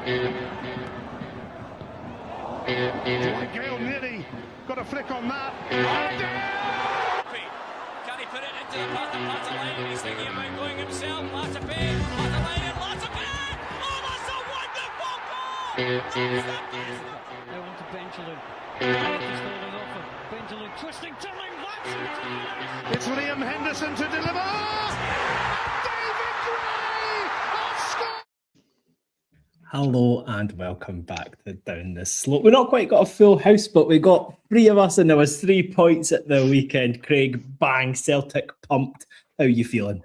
Gale nearly got a flick on that. Can he put it into the path of Passlack? He's thinking about going himself. Latapé, Passlack and Latapé! Oh, that's a wonderful goal! They want to Benjamin. Just holding off him. Benjamin twisting, turning, that's It's Liam Henderson to deliver. David Gray has scored. Hello and welcome back to Down the Slope. We've not quite got a full house, but we got three of us and there was 3 points at the weekend. Craig, bang, Celtic pumped. How are you feeling?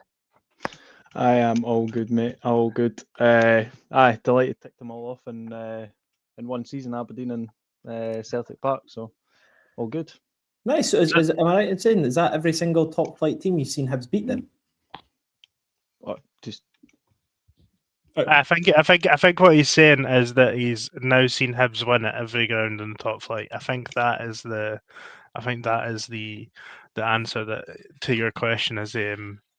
I am all good, mate. All good. Delighted to tick them all off in one season, Aberdeen and Celtic Park. So all good. Nice. Am I right in saying, is that every single top flight team you've seen Hibs beat them? I think what he's saying is that he's now seen Hibs win at every ground in the top flight. I think that is the answer that to your question is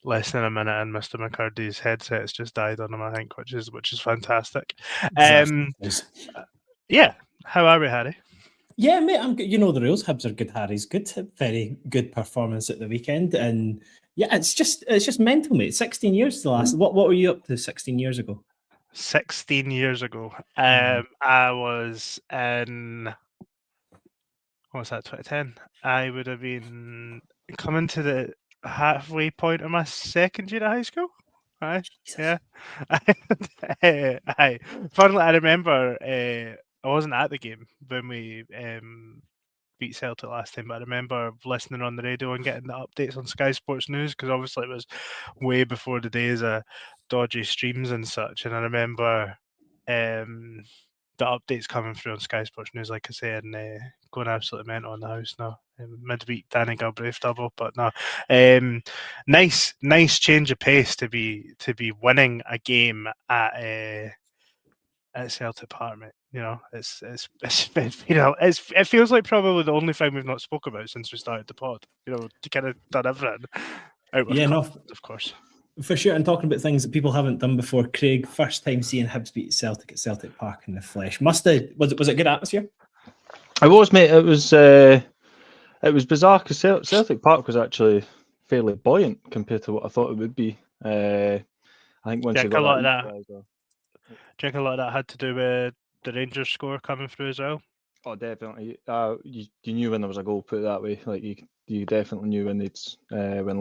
less than a minute and Mr. McCurdy's headset's just died on him, I think, which is fantastic. Yeah. How are we, Harry? Yeah, mate, I'm good. You know the rules. Hibs are good. Harry's good. Very good performance at the weekend, and yeah, it's just mental, mate. 16 years the last. What were you up to 16 years ago? 16 years ago, I was in, what was that, 2010? I would have been coming to the halfway point of my second year of high school. Right? Yeah. Funnily, I remember I wasn't at the game when we beat Celtic last time, but I remember listening on the radio and getting the updates on Sky Sports News, because obviously it was way before the days of dodgy streams and such. And I remember the updates coming through on Sky Sports News, like I say, and going absolutely mental in the house now. Midweek Danny Galbraith double, but no, nice change of pace to be winning a game at Celtic Park, mate. You know, it feels like probably the only thing we've not spoke about since we started the pod. You know, to kind of done everything. Of course. For sure, and talking about things that people haven't done before, Craig, first time seeing Hibs beat Celtic at Celtic Park in the flesh. Was it good atmosphere? It was, mate. It was bizarre because Celtic Park was actually fairly buoyant compared to what I thought it would be. I think once you got a lot of that. Do you think a lot of that had to do with the Rangers score coming through as well? Oh, definitely. You knew when there was a goal, put it that way. Like you definitely knew when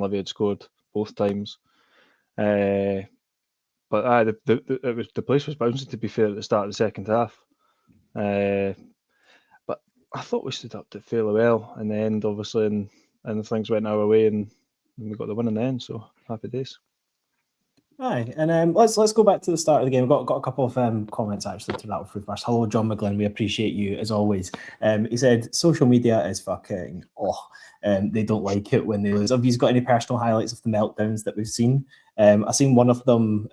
Livy had scored both times. But the place was bouncing, to be fair, at the start of the second half. But I thought we stood up to fairly well in the end, obviously, and things went our way, and we got the win in the end. So happy days. Aye, and let's go back to the start of the game. We've got a couple of comments actually to rattle through first. Hello, John McGlynn. We appreciate you as always. He said social media is fucking they don't like it when they lose. Have you got any personal highlights of the meltdowns that we've seen? I've seen one of them.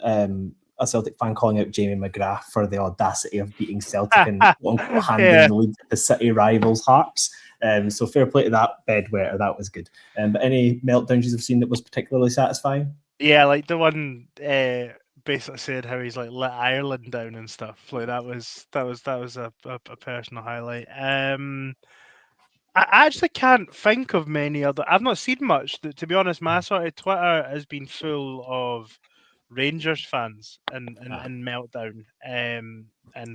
A Celtic fan calling out Jamie McGrath for the audacity of beating Celtic and handing the lead to City rivals Hearts. So fair play to that bedwetter. That was good. But any meltdowns you've seen that was particularly satisfying? Yeah, like the one basically said how he's like let Ireland down and stuff. Like that was a personal highlight. I actually can't think of many other. I've not seen much. To be honest, my sort of Twitter has been full of Rangers fans and meltdown. And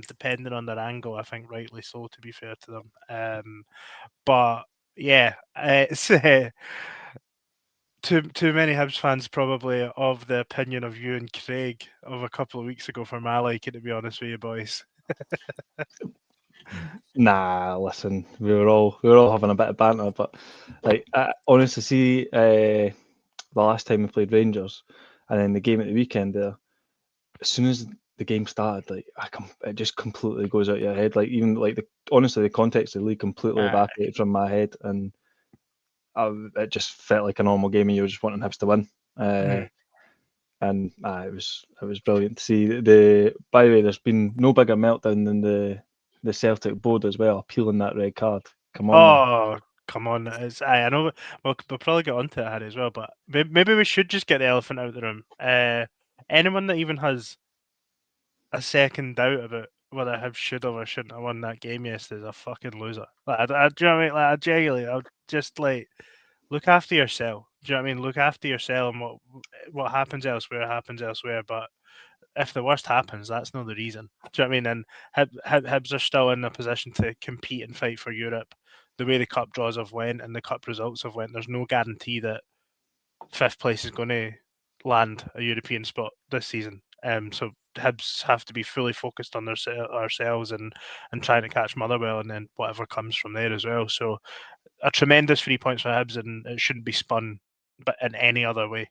depending on their angle, I think rightly so, to be fair to them. But yeah, it's too many Hibs fans probably of the opinion of you and Craig of a couple of weeks ago for my liking, to be honest with you boys. Nah, listen, we were all having a bit of banter, but like I honestly see the last time we played Rangers and then the game at the weekend there, as soon as the game started, like it just completely goes out your head. Like even like honestly the context of the league completely evaporated from my head, and it just felt like a normal game and you were just wanting Hibs to win. And it was brilliant to see. By the way, there's been no bigger meltdown than the Celtic board as well, appealing that red card. Come on. Come on. I know we'll probably get onto it, Harry, as well, but maybe we should just get the elephant out of the room. Anyone that even has a second doubt about whether Hibs should have or shouldn't have won that game yesterday is a fucking loser. Like, do you know what I mean? Like, I genuinely, I would just like look after yourself. Do you know what I mean? Look after yourself, and what happens elsewhere happens elsewhere. But if the worst happens, that's not the reason. Do you know what I mean? And Hibs are still in a position to compete and fight for Europe. The way the cup draws have went and the cup results have went, there's no guarantee that fifth place is going to land a European spot this season. So Hibs have to be fully focused on ourselves and trying to catch Motherwell, and then whatever comes from there as well. So a tremendous 3 points for Hibs, and it shouldn't be spun, but in any other way.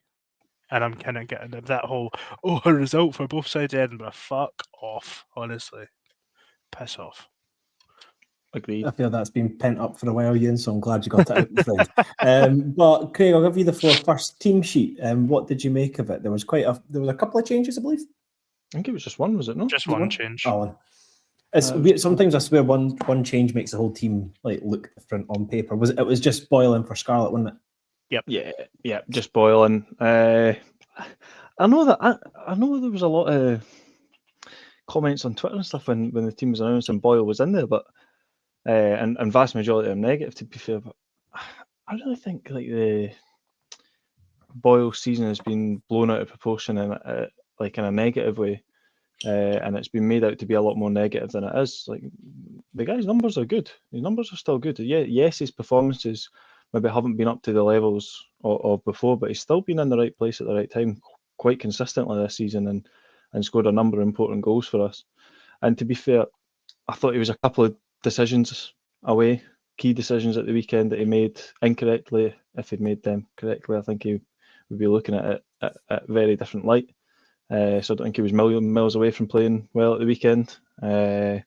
And I'm kind of getting that whole a result for both sides of Edinburgh. Fuck off, honestly, piss off. Agreed. I feel that's been pent up for a while, Ian, so I'm glad you got it out, my friend. But Craig, I'll give you the floor first. Team sheet. What did you make of it? There was a couple of changes, I believe. I think it was just one, was it not? Just one change. Oh, it's weird. Sometimes I swear one change makes the whole team like look different on paper. It was just Boylan for Scarlett, wasn't it? Yep. Yeah, just Boylan. I know there was a lot of comments on Twitter and stuff when the team was announced and Boyle was in there, but and vast majority of them negative, to be fair. But I really think like the Boyle season has been blown out of proportion in a negative way, and it's been made out to be a lot more negative than it is. Like the guy's numbers are good. His numbers are still good. Yes, his performances maybe haven't been up to the levels of before, but he's still been in the right place at the right time quite consistently this season and scored a number of important goals for us. And to be fair, I thought he was a couple of decisions away, key decisions at the weekend that he made incorrectly. If he'd made them correctly, I think he would be looking at it at a very different light. So I don't think he was miles away from playing well at the weekend. But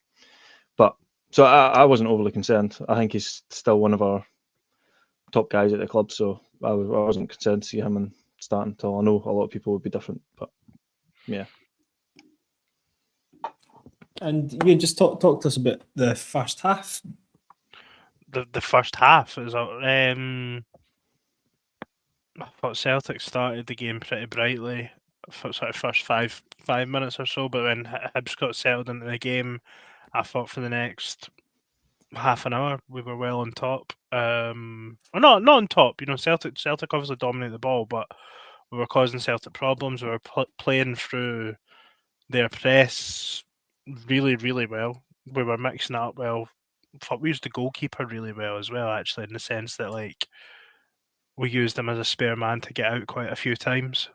so I wasn't overly concerned. I think he's still one of our top guys at the club, so I wasn't concerned to see him in starting until I know a lot of people would be different. But yeah. And you just talk to us about the first half. The first half is I thought Celtic started the game pretty brightly for sort of first five minutes or so, but when Hibs got settled into the game, I thought for the next half an hour we were well on top. Or not on top. You know, Celtic obviously dominated the ball, but we were causing Celtic problems. We were playing through their press really, really well. We were mixing it up well. I thought we used the goalkeeper really well as well, actually, in the sense that like we used him as a spare man to get out quite a few times.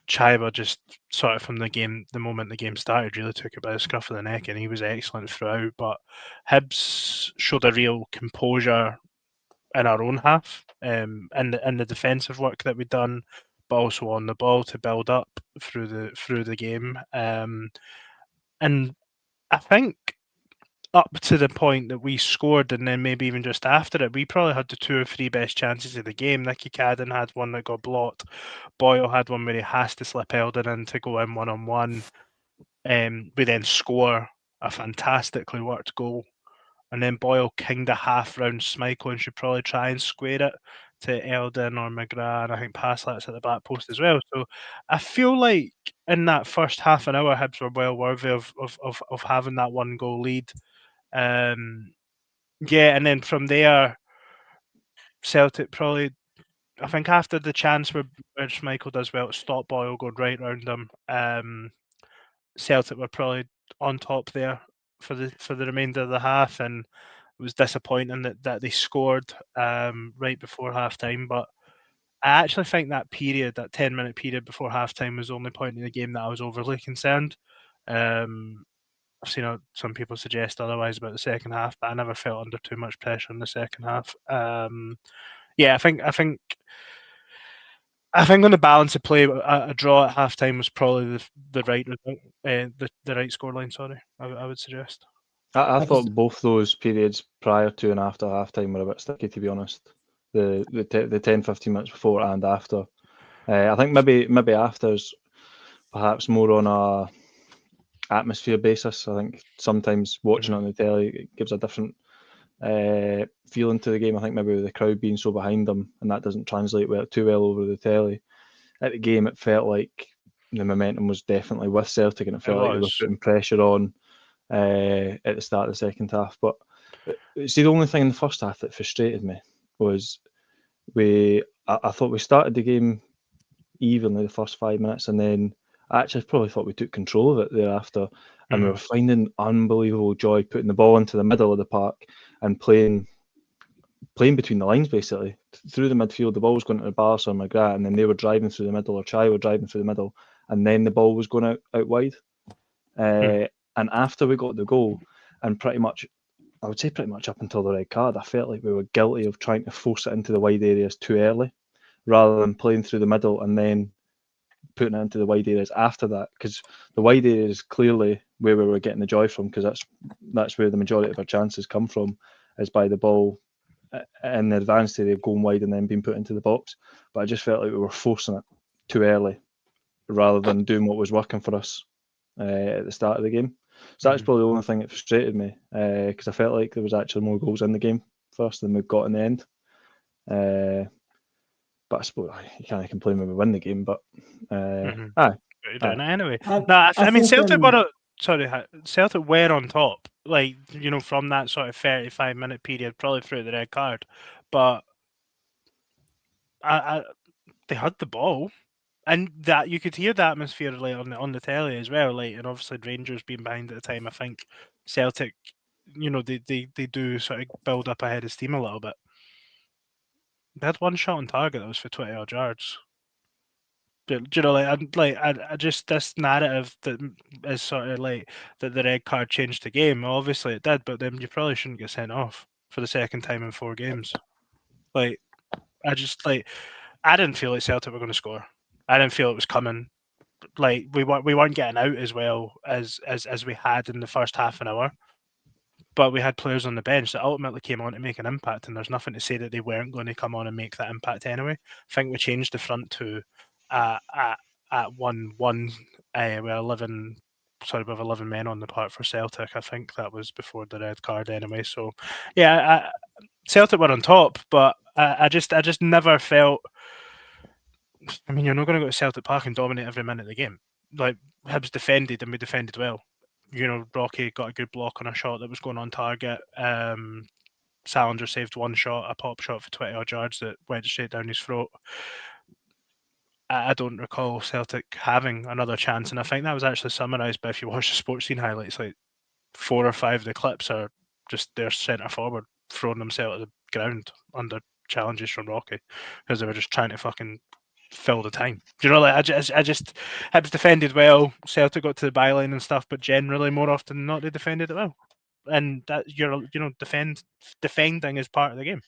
Chaiwa just sort of from the moment the game started, really took it by the scruff of the neck, and he was excellent throughout. But Hibs showed a real composure in our own half, and the defensive work that we'd done, but also on the ball to build up through the game. And I think up to the point that we scored, and then maybe even just after it, we probably had the 2 or 3 best chances of the game. Nicky Cadden had one that got blocked. Boyle had one where he has to slip Eldon in to go in one-on-one. We then score a fantastically worked goal. And then Boyle kinged a half round Schmeichel and should probably try and square it to Eldon or McGrath, and I think Passlack's at the back post as well. So I feel like in that first half an hour, Hibs were well worthy of having that 1 goal lead. And then from there, Celtic probably, I think after the chance where Schmeichel does well to stop Boyle going right round him, Celtic were probably on top there for the remainder of the half, and it was disappointing that they scored right before half time. But I actually think that 10-minute period before half time was the only point in the game that I was overly concerned. I've seen some people suggest otherwise about the second half, but I never felt under too much pressure in the second half. I think on the balance of play, a draw at half time was probably the right right scoreline. Sorry, I would suggest. I thought both those periods prior to and after half time were a bit sticky, to be honest. The 10-15 minutes before and after. I think maybe after's perhaps more on a atmosphere basis. I think sometimes watching it on the telly, it gives a different feeling to the game. I think maybe with the crowd being so behind them, and that doesn't translate too well over the telly. At the game, it felt like the momentum was definitely with Celtic, and it felt like they were was. putting pressure on at the start of the second half. But see, the only thing in the first half that frustrated me was I thought we started the game evenly the first 5 minutes, and then I actually probably thought we took control of it thereafter, and we were finding unbelievable joy putting the ball into the middle of the park and playing between the lines, basically through the midfield. The ball was going to Barca or McGrath, and then they were driving through the middle, or Chaiwa were driving through the middle, and then the ball was going out wide. And after we got the goal, and I would say pretty much up until the red card, I felt like we were guilty of trying to force it into the wide areas too early, rather than playing through the middle and then putting it into the wide areas after that. Because the wide area is clearly where we were getting the joy from, because that's where the majority of our chances come from, is by the ball in the advanced area going wide and then being put into the box. But I just felt like we were forcing it too early, rather than doing what was working for us at the start of the game. So that's probably the only thing that frustrated me, because I felt like there was actually more goals in the game first than we've got in the end. But I suppose you can't complain when we win the game. But Anyway, I mean, think, Celtic were on top, like, you know, from that sort of 35-minute period, probably through the red card. But they had the ball, and that you could hear the atmosphere like on the telly as well. Like, and obviously Rangers being behind at the time, I think Celtic, you know, they do sort of build up ahead of steam a little bit. They had one shot on target that was for 20 odd yards. Do you know, I just, this narrative that is sort of like that the red card changed the game. Well, obviously it did, but then you probably shouldn't get sent off for the second time in 4 games. Like, I didn't feel like Celtic were going to score. I didn't feel it was coming. Like, we weren't getting out as well as we had in the first half an hour. But we had players on the bench that ultimately came on to make an impact, and there's nothing to say that they weren't going to come on and make that impact anyway. I think we changed the front to at 1-1 with 11 men on the park for Celtic. I think that was before the red card anyway. So yeah, Celtic were on top, but I just never felt. I mean, you're not going to go to Celtic Park and dominate every minute of the game. Like, Hibs defended, and we defended well. You know, Rocky got a good block on a shot that was going on target. Salinger saved one shot, a pop shot for 20 odd yards that went straight down his throat. I don't recall Celtic having another chance, and I think that was actually summarised by, if you watch the sports scene highlights, like 4 or 5 of the clips are just their centre forward throwing themselves at the ground under challenges from Rocky, because they were just trying to fucking fill the time. Do you know, like, I just Hibs defended well, Celtic got to the byline and stuff, but generally more often than not they defended it well, and that defending is part of the game.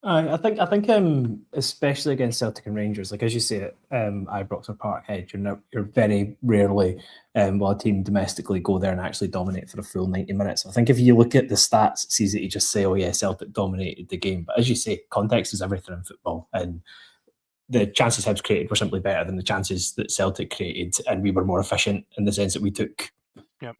I think especially against Celtic and Rangers, like as you say, Ibrox or Parkhead, you're very rarely will a team domestically go there and actually dominate for a full 90 minutes. I think if you look at the stats, it's easy to just say, oh yeah, Celtic dominated the game. But as you say, context is everything in football, and the chances Hibs created were simply better than the chances that Celtic created, and we were more efficient in the sense that we took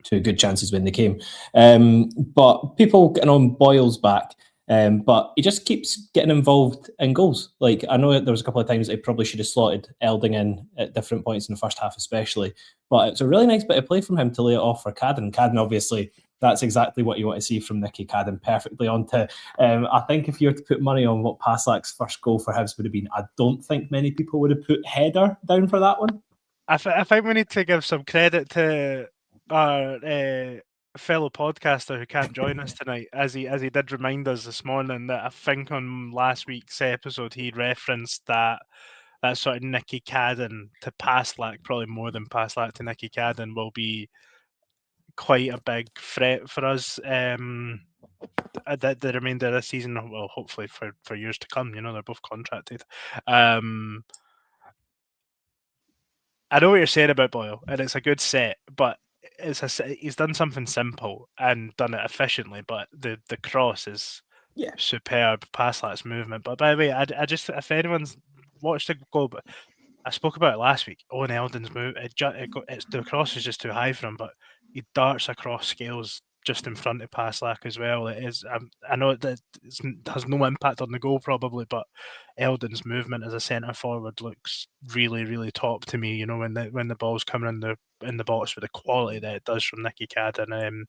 2 good chances when they came. But people getting on Boyle's back. But he just keeps getting involved in goals. Like, I know there was a couple of times that he probably should have slotted Elding in at different points in the first half especially, but it's a really nice bit of play from him to lay it off for Cadden. Cadden, obviously, that's exactly what you want to see from Nicky Cadden, perfectly onto. I think if you were to put money on what Passlack's first goal for Hibs would have been, I don't think many people would have put Header down for that one. I think we need to give some credit to our fellow podcaster who can't join us tonight, as he did remind us this morning that I think on last week's episode he referenced that sort of Nicky Cadden to Passlack, probably more than Passlack to Nicky Cadden, will be quite a big threat for us the remainder of the season. Well, hopefully for years to come. You know, they're both contracted. I know what you're saying about Boyle, and it's a good set, but he's done something simple and done it efficiently. But the cross is superb. Passlack's movement. But by the way, I just, if anyone's watched the goal, but I spoke about it last week. Owen Eldon's move, the cross is just too high for him, but he darts across Scales just in front of Passlack as well. It is. I know that it has no impact on the goal probably, but Eldon's movement as a centre forward looks really, really top to me. When the ball's coming in the box with the quality that it does from Nicky Cadden,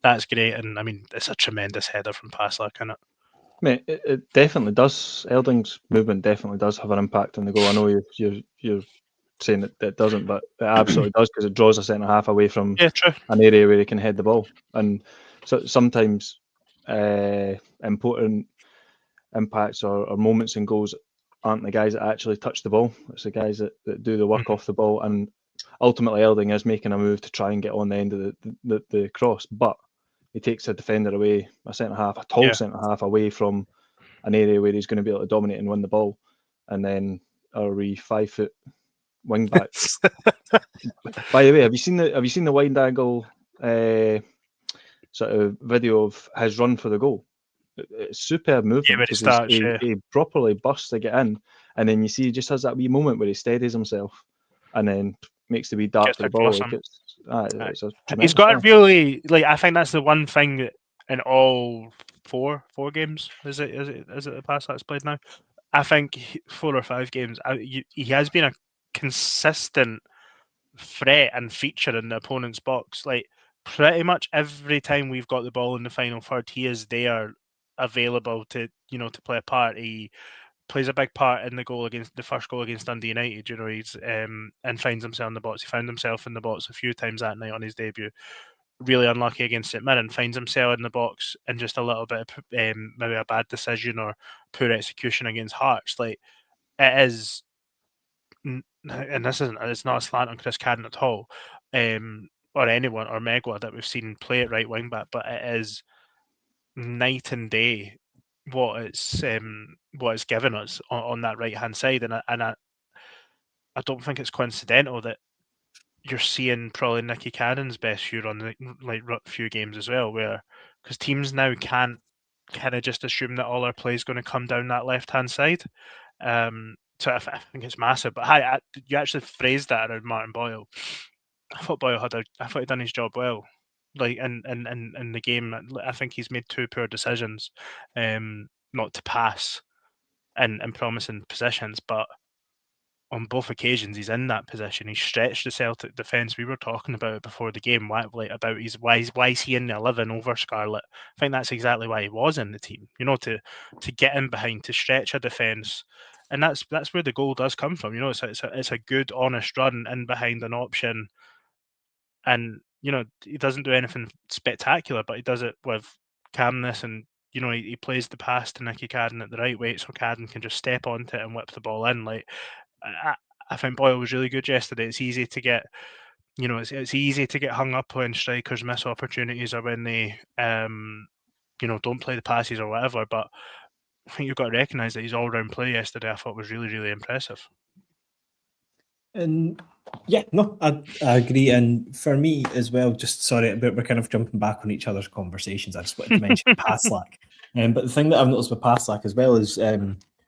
that's great. And I mean, it's a tremendous header from Passlack, isn't it? Mate, it definitely does. Elding's movement definitely does have an impact on the goal. I know you're saying that it doesn't, but it absolutely does, because it draws a centre half away from True. an area where he can head the ball. And so sometimes important impacts or moments in goals aren't the guys that actually touch the ball. It's the guys that do the work off the ball. And ultimately, Elding is making a move to try and get on the end of the cross, but he takes a defender away, a tall centre half away from an area where he's going to be able to dominate and win the ball. And then our wee 5 foot wing back. By the way, have you seen the wide angle sort of video of his run for the goal? It's superb movement. When it starts, he properly bursts to get in, and then you see he just has that wee moment where he steadies himself, and then makes the wee dart to the ball. He's got a really, I think that's the one thing that in all four games, is it the pass that's played now? I think 4 or 5 games, he has been a consistent threat and feature in the opponent's box. Pretty much every time we've got the ball in the final third, he is there, available to play a part. He plays a big part in the first goal against Dundee United. He's and finds himself in the box. He found himself in the box a few times that night on his debut. Really unlucky against St Mirren. Finds himself in the box and just a little bit of maybe a bad decision or poor execution against Hearts. It is, and it's not a slant on Chris Cadden at all, or anyone, or Megwa that we've seen play at right wing back, but it is night and day what it's given us on that right hand side, and I don't think it's coincidental that you're seeing probably Nicky Cadden's best year on the few games as well, because teams now can't kind of just assume that all our play is going to come down that left hand side. So I think it's massive. But you actually phrased that around Martin Boyle. I thought Boyle he'd done his job well. In the game, I think he's made 2 poor decisions, not to pass in promising positions, but on both occasions he's in that position. He stretched the Celtic defence. We were talking about it before the game, why is he in the 11 over Scarlett? I think that's exactly why he was in the team. To get in behind, to stretch a defence, and that's where the goal does come from. It's a good, honest run in behind an option, and he doesn't do anything spectacular, but he does it with calmness, and he plays the pass to Nicky Cadden at the right weight, so Cadden can just step onto it and whip the ball in. I think Boyle was really good yesterday. It's easy to get, it's easy to get hung up when strikers miss opportunities or when they, don't play the passes or whatever. But I think you've got to recognise that his all-round play yesterday, I thought, was really, really impressive. And yeah, no, I agree. And for me as well, just sorry, we're kind of jumping back on each other's conversations. I just wanted to mention Passlack. But the thing that I've noticed with Passlack as well is,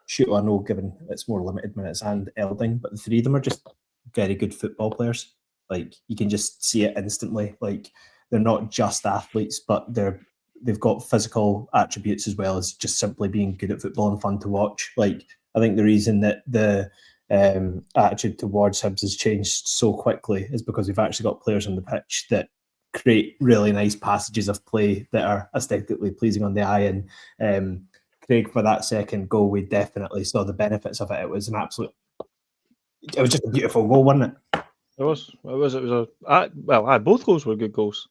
Shooter, I know, given it's more limited minutes, and Elding, but the 3 of them are just very good football players. You can just see it instantly. They're not just athletes, but they've got physical attributes as well as just simply being good at football and fun to watch. I think the reason that the attitude towards Hibs has changed so quickly is because we've actually got players on the pitch that create really nice passages of play that are aesthetically pleasing on the eye. And Craig, for that second goal, we definitely saw the benefits of it. It was just a beautiful goal, wasn't it? It was. Both goals were good goals,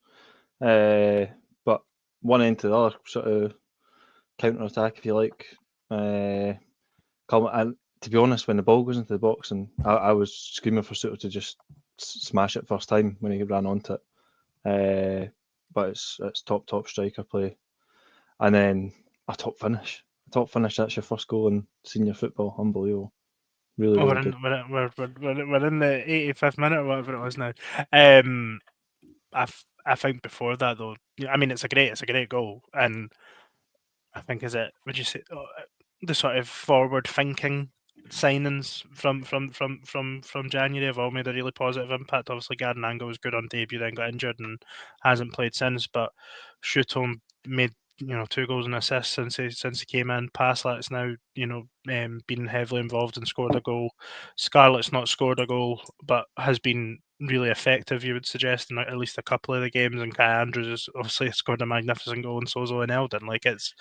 but one end to the other, sort of counter attack, if you like. And to be honest, when the ball goes into the box, and I was screaming for Suter to just smash it first time when he ran onto it. But it's top striker play, and then a top finish. That's your first goal in senior football. Unbelievable. Really good. We're in the 85th minute or whatever it was now. I think before that though, I mean, it's a great goal, and I think would you say the sort of forward thinking signings from January have all made a really positive impact. Obviously, Gardenango was good on debut, then got injured and hasn't played since. But Shooton made 2 goals and assists since he came in. Passlack's now been heavily involved and scored a goal. Scarlett's not scored a goal, but has been really effective, you would suggest, in at least a couple of the games. And Kai Andrews has obviously scored a magnificent goal, and so's Owen Eldon. Like it's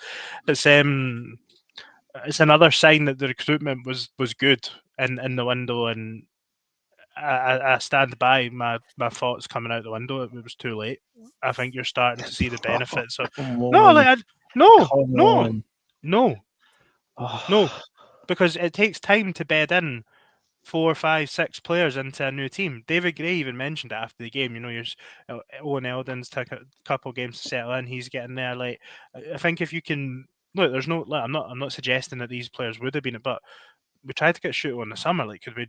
another sign that the recruitment was good in the window, and I stand by my thoughts coming out the window. It was too late. I think you're starting to see the benefits of no, because it takes time to bed in 4, 5, 6 players into a new team. David Gray even mentioned it after the game. Owen Eldon's took a couple games to settle in. He's getting there. Like, I think if you can look, there's no. Like, I'm not suggesting that these players would have been it, but we tried to get Shooto in the summer. Like, could we?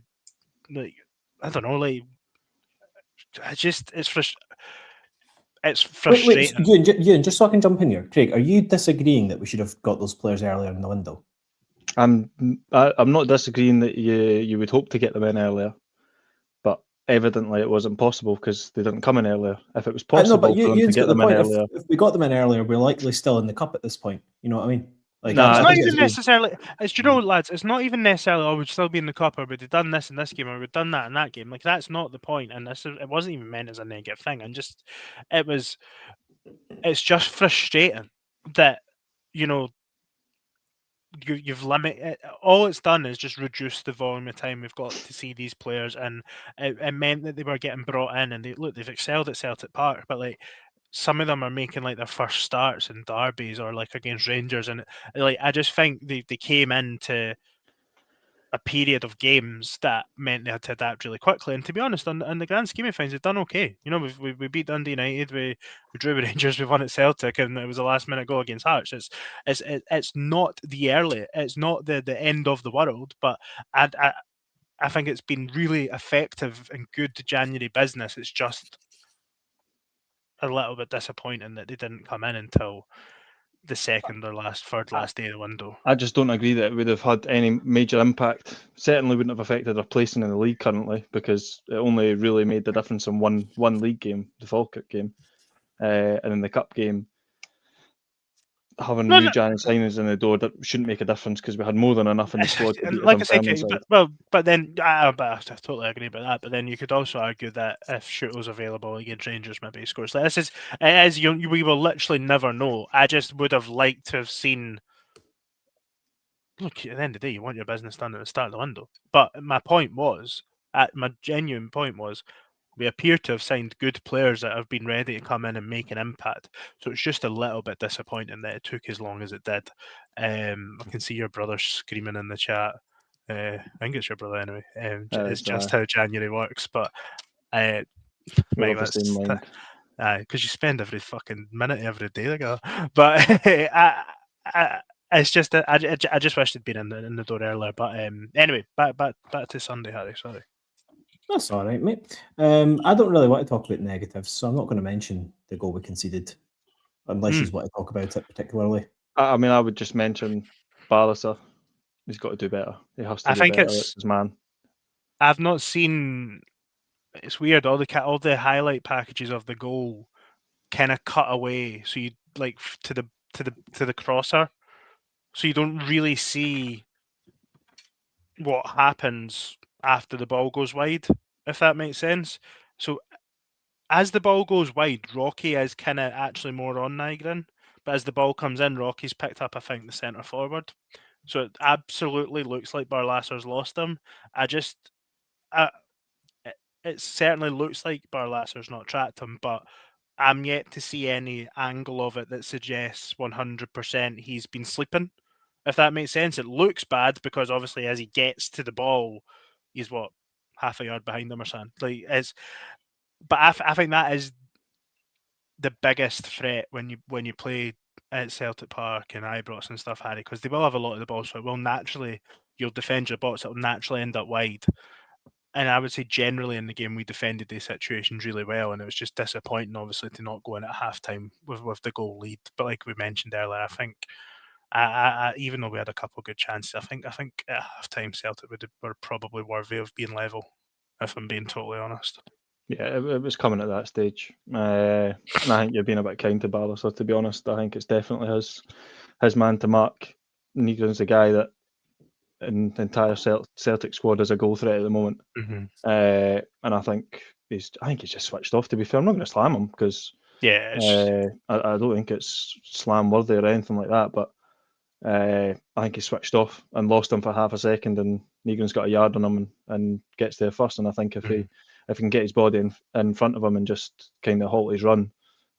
Like, I don't know. Like, it's frustrating. Wait, Ewan, just so I can jump in here, Craig, are you disagreeing that we should have got those players earlier in the window? I'm not disagreeing that you would hope to get them in earlier, but evidently it wasn't possible because they didn't come in earlier. If it was possible for them to get them in earlier, if we got them in earlier, we're likely still in the cup at this point. You know what I mean? Like, it's not even necessarily. Lads, it's not even necessarily. Oh, we'd still be in the cup, or we'd have done this in this game, or we'd done that in that game. Like, that's not the point. And it wasn't even meant as a negative thing. And it's just frustrating that you've limited. All it's done is just reduce the volume of time we've got to see these players, and it meant that they were getting brought in, and they've excelled at Celtic Park, but like, some of them are making like their first starts in derbies or like against Rangers, and like, I just think they came into a period of games that meant they had to adapt really quickly. And to be honest, on the grand scheme of things, they've done okay. We beat Dundee United, we drew with Rangers, we won at Celtic, and it was a last minute goal against Hearts. It's not the early, it's not the end of the world, but I think it's been really effective and good January business. It's just a little bit disappointing that they didn't come in until the third last day of the window. I just don't agree that it would have had any major impact. Certainly wouldn't have affected our placing in the league currently, because it only really made the difference in one league game, the Falkirk game, and in the cup game. Having new January signings in the door, that shouldn't make a difference because we had more than enough in the squad to beat like I say, but then I totally agree about that. But then you could also argue that if Shooto's available against Rangers, maybe he scores. Like, we will literally never know. I just would have liked to have seen. Look, at the end of the day, you want your business done at the start of the window. But my genuine point was, we appear to have signed good players that have been ready to come in and make an impact. So it's just a little bit disappointing that it took as long as it did. I can see your brother screaming in the chat. I think it's your brother anyway. It's just how January works. But mate, because you spend every fucking minute every day together. But it's just I just wish they'd been in the door earlier. But anyway, back to Sunday, Harry. Sorry. That's all right, mate. I don't really want to talk about negatives, so I'm not going to mention the goal we conceded, unless you want to talk about it particularly. I mean, I would just mention Barlaser. He's got to do better. He has to do better. It's his man. I've not seen. It's weird. All the highlight packages of the goal kind of cut away, so you like to the crosser, so you don't really see what happens after the ball goes wide, if that makes sense. So as the ball goes wide, Rocky is kind of actually more on Nygren, but as the ball comes in, Rocky's picked up, I think, the centre forward. So it absolutely looks like Barlasser's lost him. It certainly looks like Barlasser's not tracked him, but I'm yet to see any angle of it that suggests 100% he's been sleeping. If that makes sense. It looks bad because obviously as he gets to the ball, he's half a yard behind him or something. But I think that is the biggest threat when you play at Celtic Park and Ibrox and stuff, Harry, because they will have a lot of the ball, so you'll defend your box. It'll naturally end up wide. And I would say generally in the game we defended these situations really well, and it was just disappointing, obviously, to not go in at halftime with the goal lead. But like we mentioned earlier, I think even though we had a couple of good chances, I think at half time Celtic were probably worthy of being level, if I'm being totally honest. Yeah, it was coming at that stage, and I think you're being a bit kind to Barlaser, to be honest. I think it's definitely his man to mark. Negron's the guy that in the entire Celtic squad is a goal threat at the moment, Mm-hmm. and I think he's just switched off. To be fair, I'm not going to slam him because I don't think it's slam worthy or anything like that, but I think he switched off and lost him for half a second, and Negron's got a yard on him and gets there first. And I think if he can get his body in front of him and just kind of halt his run,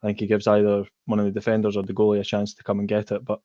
I think he gives either one of the defenders or the goalie a chance to come and get it. But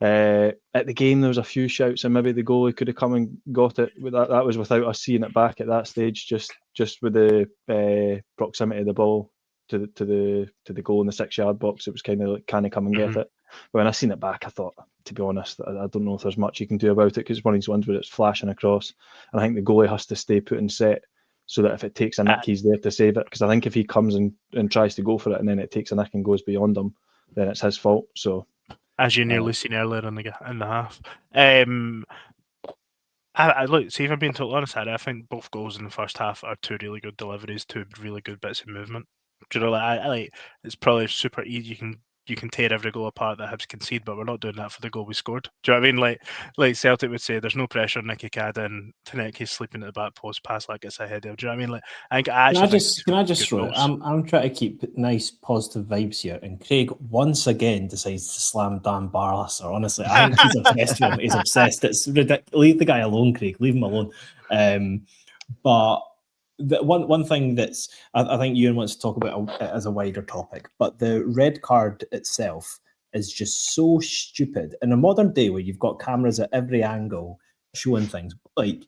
at the game, there was a few shouts, and maybe the goalie could have come and got it. That was without us seeing it back at that stage, just with the proximity of the ball to the goal in the 6-yard box. It was kind of like, can he come and get it? But when I seen it back, I thought, to be honest, I don't know if there's much you can do about it, because it's one of these ones where it's flashing across, and I think the goalie has to stay put and set so that if it takes a nick, he's there to save it. Because I think if he comes and tries to go for it and then it takes a nick and goes beyond him, then it's his fault. So, as you nearly seen earlier in the half, I look. See, if I'm being totally honest, I think both goals in the first half are two really good deliveries, two really good bits of movement. Do you know, like it's probably super easy. You can tear every goal apart that Hibs concede, but we're not doing that for the goal we scored. Do you know what I mean? Like Celtic would say, there's no pressure on Nicky Cadden, Taneki's sleeping at the back post, Passlack gets ahead of him. Do you know what I mean? Like, Can I just throw it? I'm trying to keep nice positive vibes here, and Craig once again decides to slam Dan Barlaser. Honestly, I think he's obsessed with him. He's obsessed. It's ridiculous. Leave the guy alone, Craig. Leave him alone. But the one thing that's I think Ewan wants to talk about as a wider topic, but the red card itself is just so stupid in a modern day where you've got cameras at every angle showing things. Like,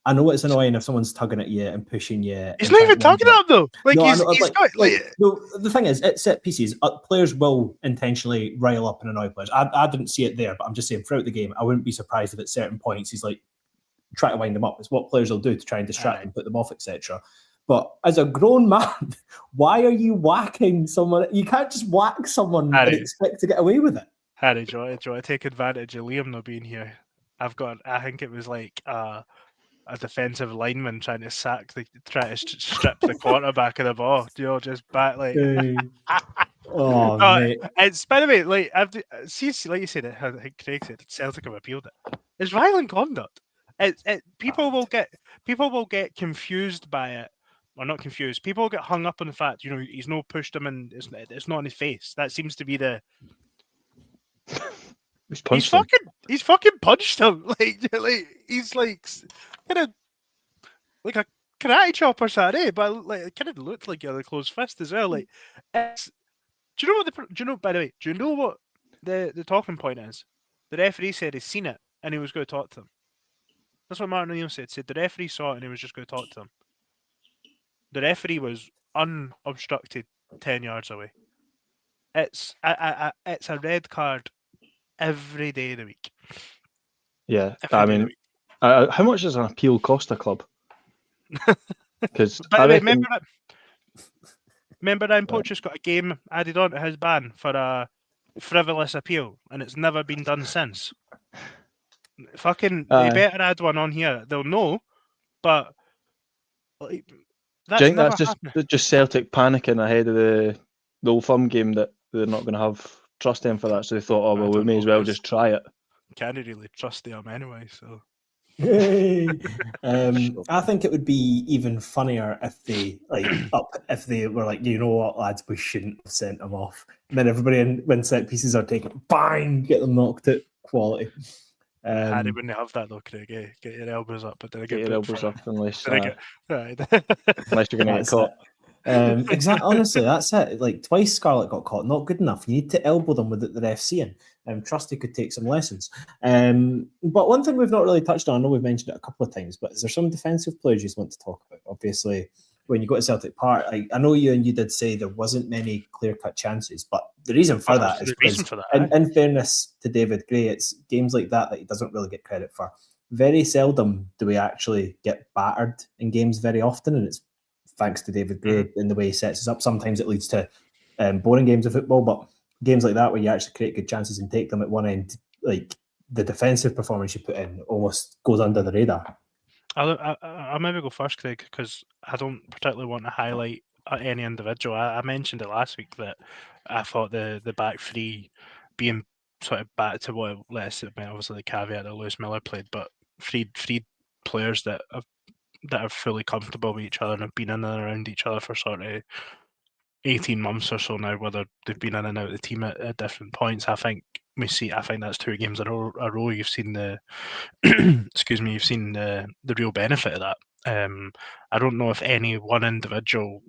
I know it's annoying if someone's tugging at you and pushing you. He's not even tugging at him though. The thing is, at set pieces, players will intentionally rile up and annoy players. I didn't see it there, but I'm just saying throughout the game, I wouldn't be surprised if at certain points he's like, try to wind them up. It's what players will do to try and distract them, put them off, etc. But as a grown man, why are you whacking someone? You can't just whack someone and expect to get away with it. Harry, do you want to take advantage of Liam not being here? I think it was like a defensive lineman trying to strip the quarterback of the ball. You know, just back like. Mate. It's, by the way, like like you said, I think Craig said, Celtic have appealed it. It's violent conduct. People will get confused by it, or not confused. People will get hung up on the fact, you know, he's no pushed him and it's not in his face. That seems to be the. He's fucking punched him. Like he's like kind of like a karate chop or something, but like it kind of looked like he had a closed fist as well. Like, do you know what the talking point is? The referee said he's seen it and he was going to talk to them. That's what Martin O'Neill said. The referee saw it and he was just going to talk to them. The referee was unobstructed 10 yards away. It's a red card every day of the week. Yeah, I mean, how much does an appeal cost a club? Because remember that Poch's got a game added on to his ban for a frivolous appeal, and it's never been done since. Fucking, they better add one on here. They'll know, but like, do you think that's just Celtic panicking ahead of the Old Firm game that they're not going to have trust in for that? So they thought, we may as well just try it. Can't really trust them anyway. So I think it would be even funnier if they were like, you know what, lads, we shouldn't have sent them off. And then everybody, when set pieces are taken, bang, get them knocked at quality. Harry wouldn't have that though, Craig. Get your elbows up, but then get your elbows up unless you're going to get caught. Exactly. Honestly, that's it. Like twice, Scarlett got caught. Not good enough. You need to elbow them with the ref seeing. Trusty could take some lessons. But one thing we've not really touched on, I know we've mentioned it a couple of times, but is there some defensive players you want to talk about? Obviously, when you go to Celtic Park, I know you did say there wasn't many clear-cut chances, but the reason for that is because, in fairness to David Gray, it's games like that he doesn't really get credit for. Very seldom do we actually get battered in games very often, and it's thanks to David Gray in the way he sets us up. Sometimes it leads to boring games of football, but games like that where you actually create good chances and take them at one end, like the defensive performance you put in almost goes under the radar. I'll maybe go first, Craig, because I don't particularly want to highlight any individual. I mentioned it last week that I thought the back three being sort of back to what, obviously the caveat that Lewis Miller played, but three players that are fully comfortable with each other and have been in and around each other for sort of 18 months or so now, whether they've been in and out of the team at different points. I think that's 2 games in a row. You've seen the excuse me, you've seen the real benefit of that. I don't know if any one individual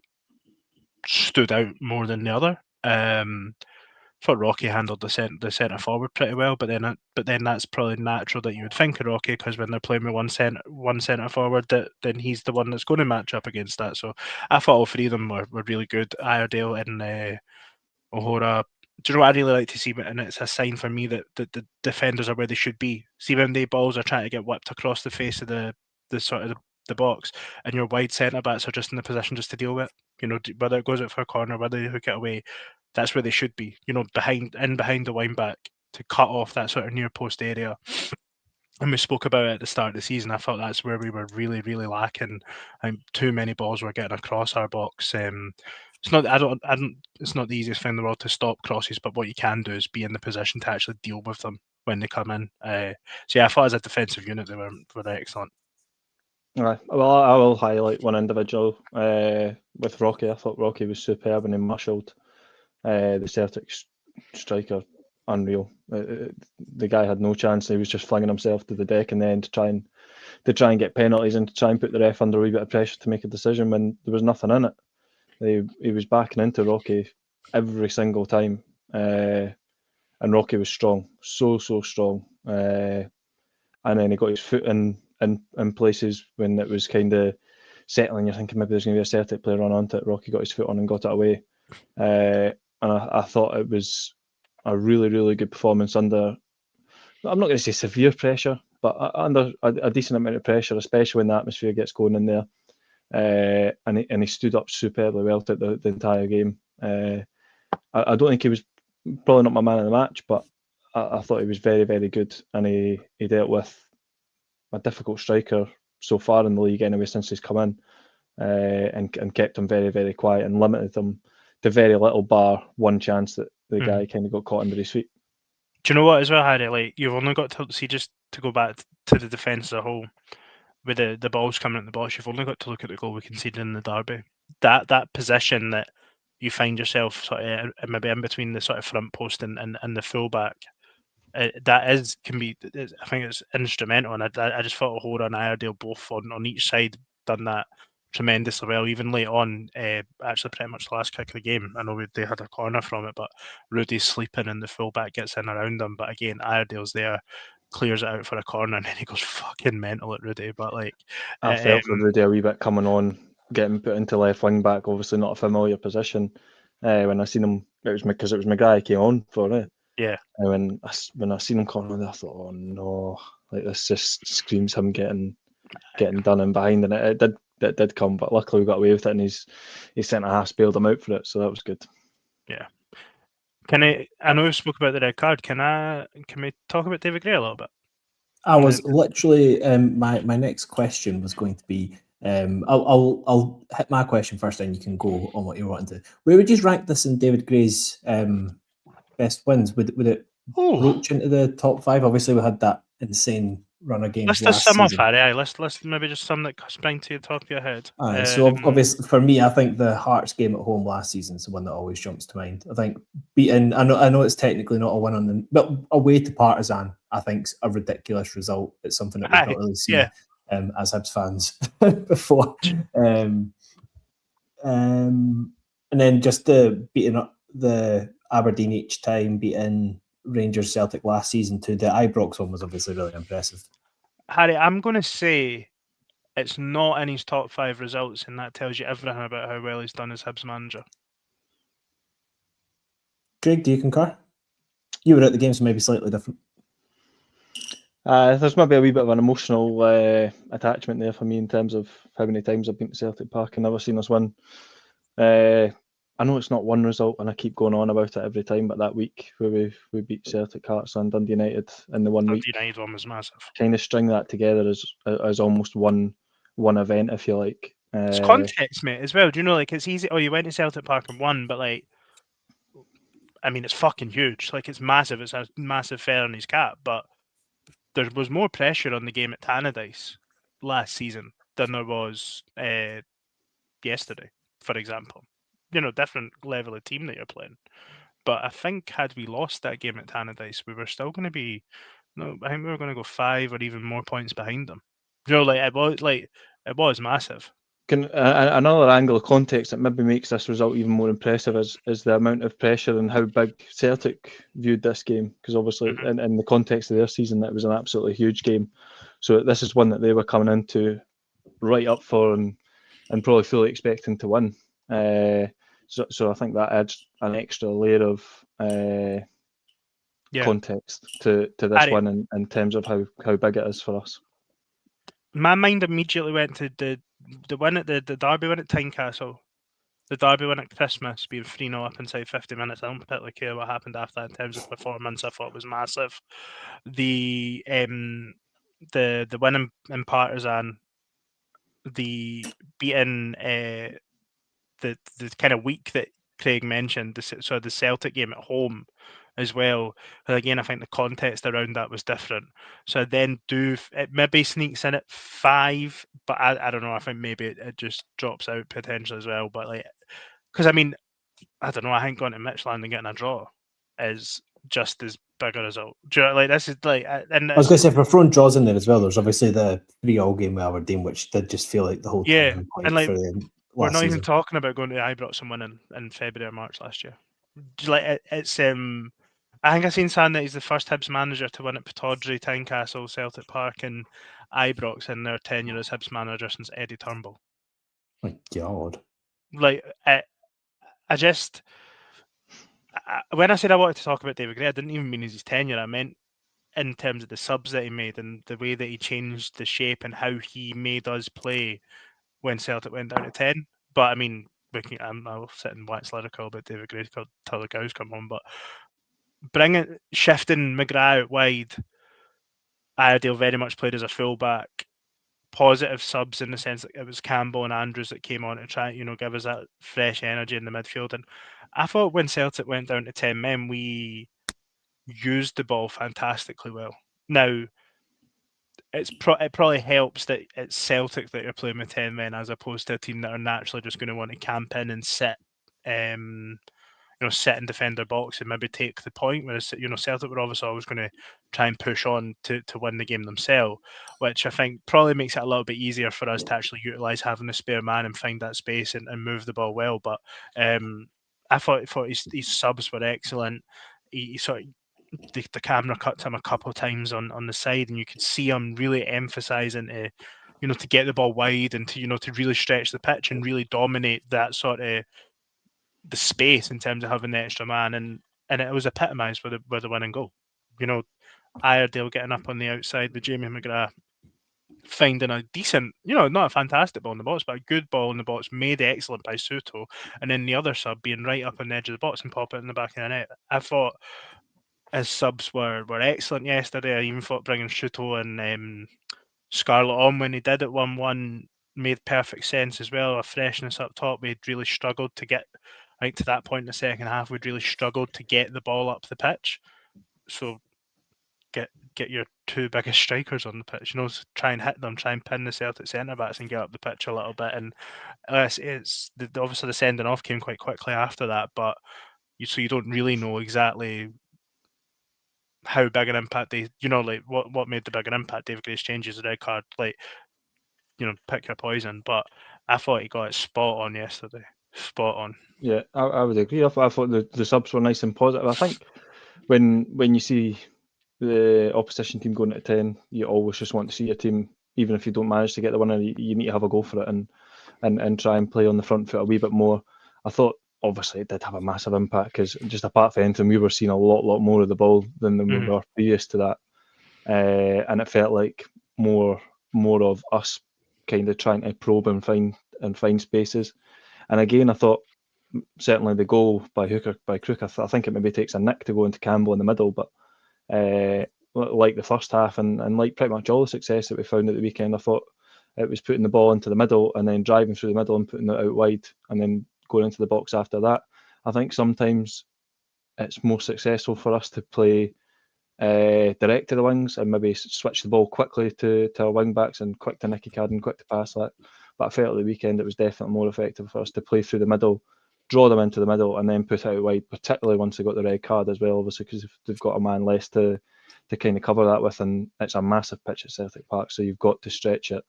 stood out more than the other. I thought Rocky handled the centre forward pretty well, but then that's probably natural that you would think of Rocky, because when they're playing with one centre forward, then he's the one that's going to match up against that. So I thought all 3 of them were really good. Iredale and O'Hora. Do you know what I really like to see? And it's a sign for me that the defenders are where they should be. See, when the balls are trying to get whipped across the face of the sort of the box, and your wide centre backs are just in the position just to deal with. Whether it goes out for a corner, whether they hook it away, that's where they should be. Behind the wing back to cut off that sort of near post area. And we spoke about it at the start of the season. I thought that's where we were really, really lacking. Too many balls were getting across our box. It's not. It's not the easiest thing in the world to stop crosses, but what you can do is be in the position to actually deal with them when they come in. So yeah, I thought as a defensive unit they were excellent. Well, I will highlight one individual with Rocky. I thought Rocky was superb and he marshalled the Celtic striker. Unreal. The guy had no chance. He was just flinging himself to the deck and then to try and get penalties and to try and put the ref under a wee bit of pressure to make a decision when there was nothing in it. He was backing into Rocky every single time, and Rocky was strong, so strong. And then he got his foot in places when it was kind of settling. You're thinking maybe there's going to be a Celtic player run onto it. Rocky got his foot on and got it away. And I thought it was a really, really good performance under, I'm not going to say severe pressure, but under a decent amount of pressure, especially when the atmosphere gets going in there. And he stood up superbly well to the entire game. I don't think he was probably not my man of the match, but I thought he was very, very good, and he dealt with a difficult striker so far in the league anyway since he's come in, and kept him very, very quiet and limited him to very little, bar one chance that the guy kind of got caught under his feet. Do you know what as well, Harry? Like, you've only got to see, just to go back to the defence as a whole, with the balls coming at the box, you've only got to look at the goal we conceded in the derby. That position that you find yourself sort of maybe in between the sort of front post and the fullback, I think it's instrumental, and I just thought O'Hora and Iredale both on each side done that tremendously well, even late on. Actually, pretty much the last kick of the game, I know they had a corner from it, but Rudy's sleeping and the fullback gets in around them. But again, Iredale's there, clears it out for a corner, and then he goes fucking mental at Rudy. But like, I felt for Rudy a wee bit coming on, getting put into left wing back, obviously not a familiar position. When I seen him, it was my guy I came on for it. Yeah. And when I seen him coming on, I thought, oh no, like this just screams him getting done in behind, and it did come, but luckily we got away with it, and his centre half bailed him out for it, so that was good. Yeah. I know we spoke about the red card. Can we talk about David Gray a little bit? I was literally my next question was going to be, I'll hit my question first, and you can go on what you're wanting to. Where would you rank this in David Gray's best wins? Would it roach into the top 5? Obviously, we had that insane run of games. Let's just sum up, Harry. Let's maybe just sum that spring to the top of your head. So obviously, for me, I think the Hearts game at home last season is the one that always jumps to mind. I think beating, I know it's technically not a win on the, but away to Partizan, I think's a ridiculous result. It's something that we've not really seen as Hibs fans before. And then just beating up the Aberdeen each time, beating Rangers Celtic last season too. The Ibrox one was obviously really impressive. Harry, I'm going to say it's not in his top 5 results, and that tells you everything about how well he's done as Hibs manager. Craig, do you concur? You were at the game, so maybe slightly different. There's maybe a wee bit of an emotional attachment there for me in terms of how many times I've been to Celtic Park and never seen us win. I know it's not one result, and I keep going on about it every time, but that week where we beat Celtic, Hearts, and Dundee United in the 1 week, Dundee United one was massive. kind of string that together as almost one event, if you like. It's context, mate, as well. Do you know, like, it's easy. Oh, you went to Celtic Park and won, but like, I mean, it's fucking huge. Like, it's massive. It's a massive feather in his cap. But there was more pressure on the game at Tannadice last season than there was yesterday, for example. You know, different level of team that you're playing. But I think had we lost that game at Tannadice, we were still going to be. No, I think we were going to go 5 or even more points behind them. You know, it was massive. Another angle of context that maybe makes this result even more impressive is the amount of pressure and how big Celtic viewed this game, because obviously in the context of their season it was an absolutely huge game. So this is one that they were coming into right up for and probably fully expecting to win. So I think that adds an extra layer of context to this one in terms of how big it is for us. My mind immediately went to the win at the Derby win at Tynecastle, the Derby win at Christmas, being 3-0 up inside 50 minutes. I don't particularly care what happened after that in terms of performance. I thought it was massive. The win in Partizan, the beating the kind of week that Craig mentioned, the Celtic game at home as well. And again, I think the context around that was different. So I then it maybe sneaks in at 5, but I don't know. I think maybe it just drops out potentially as well. But like, because I mean, I don't know. I think going to Michelin and getting a draw is just as big a result. Do you know, like, this is like, and I was going to say, if we're throwing draws in there as well, there's obviously the 3-3 game with Aberdeen, which did just feel like the whole and like, for the we're not season. even talking about going to Ibrox and winning in February or March last year. Like, it's I think I've seen saying that he's the first Hibs manager to win at Pittodrie, Tynecastle, Celtic Park, and Ibrox in their tenure as Hibs manager since Eddie Turnbull. My God! Like, when I said I wanted to talk about David Gray, I didn't even mean his tenure. I meant in terms of the subs that he made and the way that he changed the shape and how he made us play when Celtic went down to 10. But I mean, I'll sit and wax lyrical about David Gray till the cows come home. But shifting McGrath out wide, Iredale very much played as a fullback. Positive subs in the sense that it was Campbell and Andrews that came on to try, give us that fresh energy in the midfield. And I thought when Celtic went down to 10 men, we used the ball fantastically well. Now, it probably helps that it's Celtic that you're playing with 10 men as opposed to a team that are naturally just going to want to camp in and sit and defend their box and maybe take the point. Whereas, Celtic were obviously always going to try and push on to win the game themselves, which I think probably makes it a little bit easier for us to actually utilise having the spare man and find that space and move the ball well. But I thought his subs were excellent. He sort of, the camera cut to him a couple of times on the side, and you could see him really emphasising to get the ball wide and to really stretch the pitch and really dominate that sort of the space in terms of having the extra man, and it was epitomised with the winning goal. Iredale getting up on the outside with Jamie McGrath finding a decent, not a fantastic ball in the box, but a good ball in the box, made excellent by Soto, and then the other sub being right up on the edge of the box and pop it in the back of the net. I thought his subs were excellent yesterday. I even thought bringing Soto and Scarlett on when he did it 1-1 made perfect sense as well. A freshness up top. We'd really struggled to get, I think, to that point in the second half, we'd really struggled to get the ball up the pitch. So get your two biggest strikers on the pitch, try and hit them, try and pin the Celtic centre backs and get up the pitch a little bit. And it's obviously the sending off came quite quickly after that, but so you don't really know exactly how big an impact what made the bigger impact. David Gray's changes, the red card, pick your poison. But I thought he got it spot on yesterday. Spot on. Yeah, I would agree. I thought the subs were nice and positive. I think when you see the opposition team going to 10, you always just want to see your team, even if you don't manage to get the winner, you need to have a go for it and try and play on the front foot a wee bit more. I thought obviously it did have a massive impact because just apart from anything, we were seeing a lot more of the ball than we were previous to that, and it felt like more of us kind of trying to probe and find spaces. And again, I thought certainly the goal by Hooker, by Crook, I think it maybe takes a nick to go into Campbell in the middle, but like the first half and like pretty much all the success that we found at the weekend, I thought it was putting the ball into the middle and then driving through the middle and putting it out wide and then going into the box after that. I think sometimes it's more successful for us to play direct to the wings and maybe switch the ball quickly to our wing backs and quick to Nicky Cadden, quick to Passlack. But I felt at the weekend it was definitely more effective for us to play through the middle, draw them into the middle and then put out wide, particularly once they got the red card as well, obviously, because they've got a man less to kind of cover that with, and it's a massive pitch at Celtic Park, so you've got to stretch it,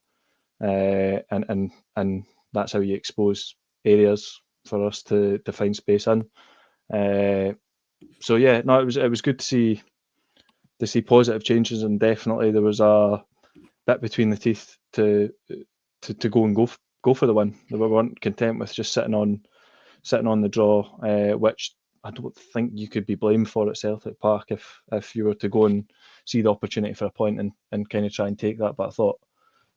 and that's how you expose areas for us to find space in. So yeah, no, it was good to see positive changes, and definitely there was a bit between the teeth to go for the win. They weren't content with just sitting on the draw, which I don't think you could be blamed for at Celtic Park if you were to go and see the opportunity for a point and kind of try and take that. But I thought